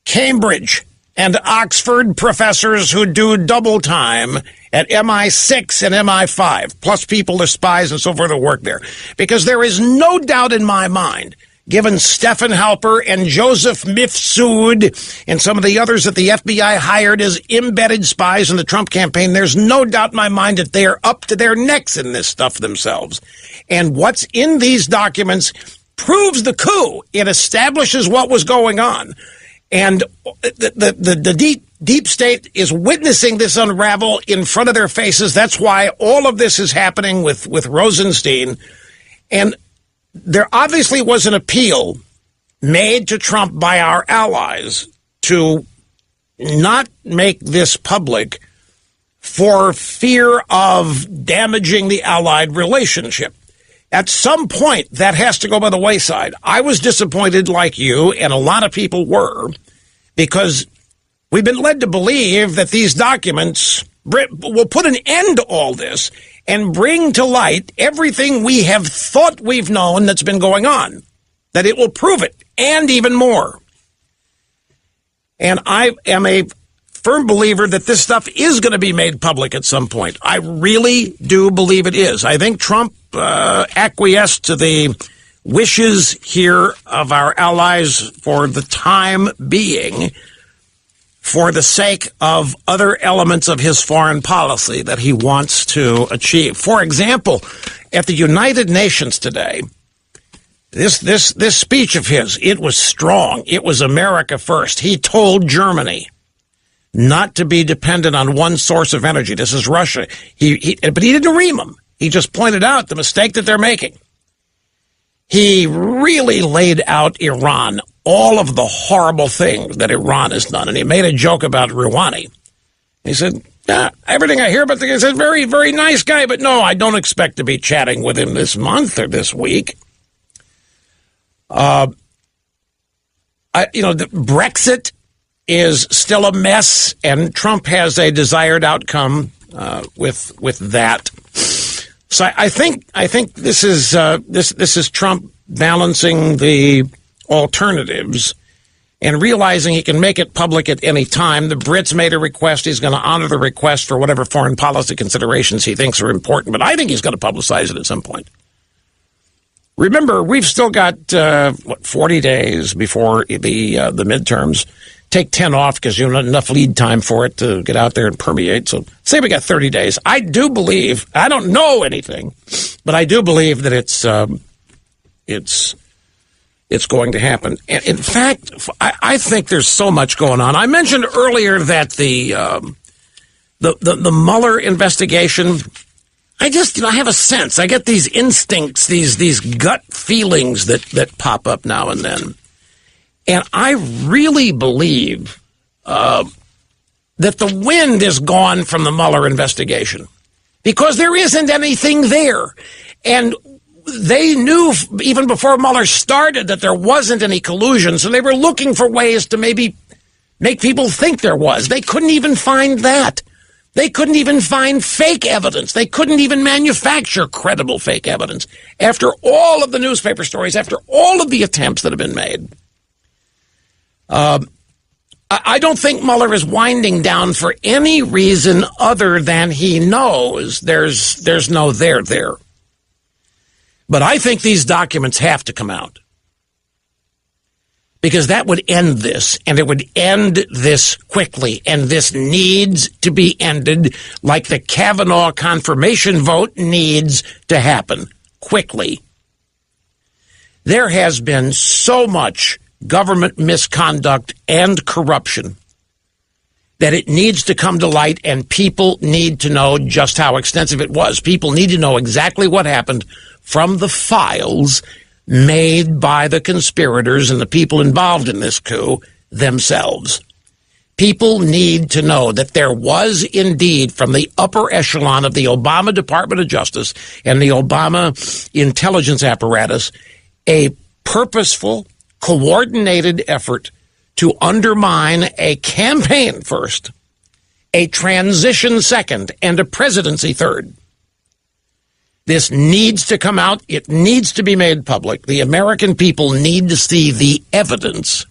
Cambridge and Oxford professors who do double time at MI6 and MI5, plus people are spies and so forth who work there. Because there is no doubt in my mind, given Stephen Halper and Joseph Mifsud and some of the others that the FBI hired as embedded spies in the Trump campaign, there's no doubt in my mind that they are up to their necks in this stuff themselves. And what's in these documents proves the coup. It establishes what was going on. And the deep state is witnessing this unravel in front of their faces. That's why all of this is happening with Rosenstein. And there obviously was an appeal made to Trump by our allies to not make this public for fear of damaging the allied relationship. At some point, that has to go by the wayside. I was disappointed like you, and a lot of people were, because we've been led to believe that these documents will put an end to all this and bring to light everything we have thought we've known that's been going on, that it will prove it, and even more. And I am a firm believer that this stuff is going to be made public at some point. I really do believe it is. I think Trump acquiesced to the wishes here of our allies for the time being, for the sake of other elements of his foreign policy that he wants to achieve. For example, at the United Nations today, this speech of his, it was strong. It was America first. He told Germany not to be dependent on one source of energy. This is Russia. But he didn't ream them. He just pointed out the mistake that they're making. He really laid out Iran, all of the horrible things that Iran has done. And he made a joke about Rouhani. He said, everything I hear about the guy is a very, very nice guy, but no, I don't expect to be chatting with him this month or this week. The Brexit is still a mess, and Trump has a desired outcome with that. So I think this is Trump balancing the alternatives and realizing he can make it public at any time. The Brits made a request. He's going to honor the request for whatever foreign policy considerations he thinks are important. But I think he's going to publicize it at some point. Remember, we've still got 40 days before the midterms. Take 10 off because you have enough lead time for it to get out there and permeate. So say we got 30 days. I do believe, I don't know anything, but I do believe that it's going to happen. And in fact, I think there's so much going on. I mentioned earlier that the Mueller investigation, I have a sense. I get these instincts, these gut feelings that pop up now and then. And I really believe that the wind is gone from the Mueller investigation because there isn't anything there. And they knew even before Mueller started that there wasn't any collusion, so they were looking for ways to maybe make people think there was. They couldn't even find that. They couldn't even find fake evidence. They couldn't even manufacture credible fake evidence. After all of the newspaper stories, after all of the attempts that have been made, I don't think Mueller is winding down for any reason other than he knows there's no there there. But I think these documents have to come out. because that would end this, and it would end this quickly, and this needs to be ended like the Kavanaugh confirmation vote needs to happen quickly. There has been so much government misconduct and corruption that it needs to come to light, and people need to know just how extensive it was. People need to know exactly what happened from the files made by the conspirators and the people involved in this coup themselves. People need to know that there was indeed, from the upper echelon of the Obama Department of Justice and the Obama intelligence apparatus, a purposeful, coordinated effort to undermine a campaign first, a transition second, and a presidency third. This needs to come out. It needs to be made public. The American people need to see the evidence,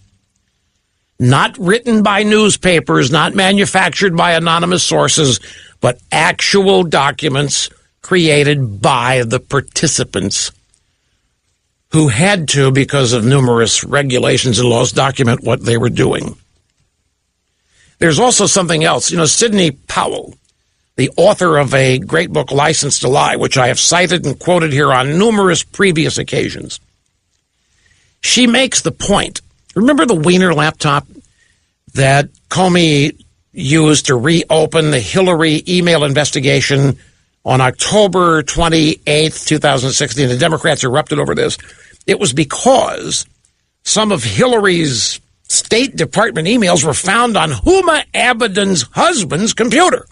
not written by newspapers, not manufactured by anonymous sources, but actual documents created by the participants who had to, because of numerous regulations and laws, document what they were doing. There's also something else. Sidney Powell, the author of a great book, License to Lie, which I have cited and quoted here on numerous previous occasions, she makes the point. Remember the Wiener laptop that Comey used to reopen the Hillary email investigation on October 28th, 2016? The Democrats erupted over this. It was because some of Hillary's State Department emails were found on Huma Abedin's husband's computer.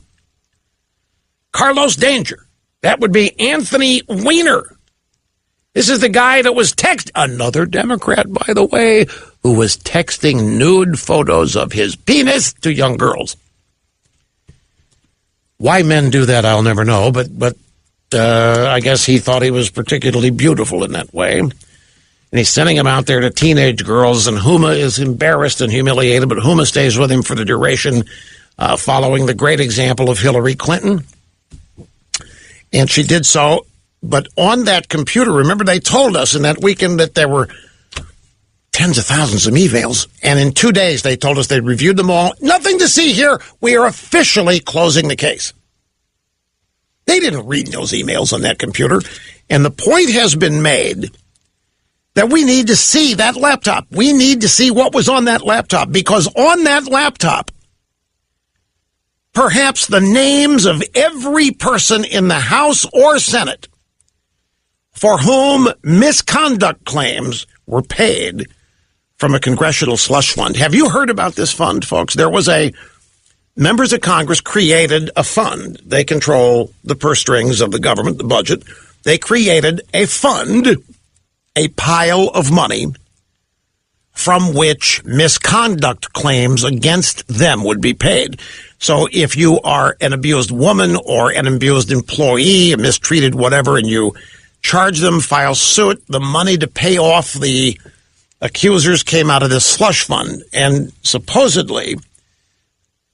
Carlos Danger. That would be Anthony Weiner. This is the guy that was another Democrat, by the way, who was texting nude photos of his penis to young girls. Why men do that, I'll never know, but I guess he thought he was particularly beautiful in that way. And he's sending them out there to teenage girls, and Huma is embarrassed and humiliated, but Huma stays with him for the duration, following the great example of Hillary Clinton. And she did so, but on that computer, remember they told us in that weekend that there were tens of thousands of emails, and in 2 days they told us they'd reviewed them all. Nothing to see here. We are officially closing the case. They didn't read those emails on that computer, and the point has been made that we need to see that laptop. We need to see what was on that laptop, because on that laptop, perhaps the names of every person in the House or Senate for whom misconduct claims were paid from a congressional slush fund. Have you heard about this fund, folks? There was members of Congress created a fund. They control the purse strings of the government, the budget. They created a fund, a pile of money from which misconduct claims against them would be paid. So if you are an abused woman or an abused employee, a mistreated whatever, and you charge them, file suit, the money to pay off the accusers came out of this slush fund. And supposedly,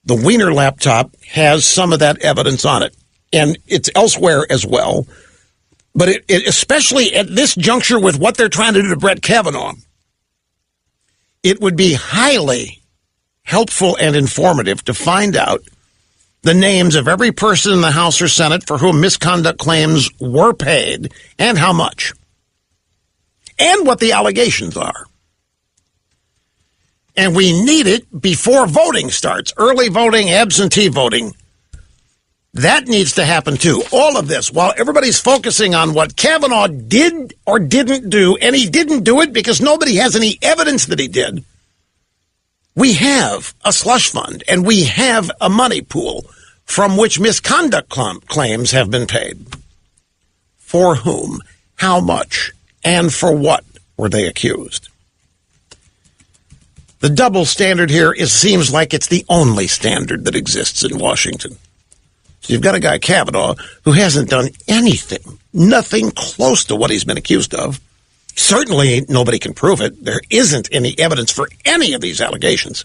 the Wiener laptop has some of that evidence on it. And it's elsewhere as well. But it especially at this juncture with what they're trying to do to Brett Kavanaugh, it would be highly helpful and informative to find out the names of every person in the House or Senate for whom misconduct claims were paid and how much, and what the allegations are. And we need it before voting starts. Early voting, absentee voting. That needs to happen too. All of this, while everybody's focusing on what Kavanaugh did or didn't do, and he didn't do it because nobody has any evidence that he did, we have a slush fund and we have a money pool from which misconduct claims have been paid. For whom, how much, and for what were they accused? The double standard here seems like it's the only standard that exists in Washington. So you've got a guy, Kavanaugh, who hasn't done anything, nothing close to what he's been accused of. Certainly nobody can prove it. There isn't any evidence for any of these allegations.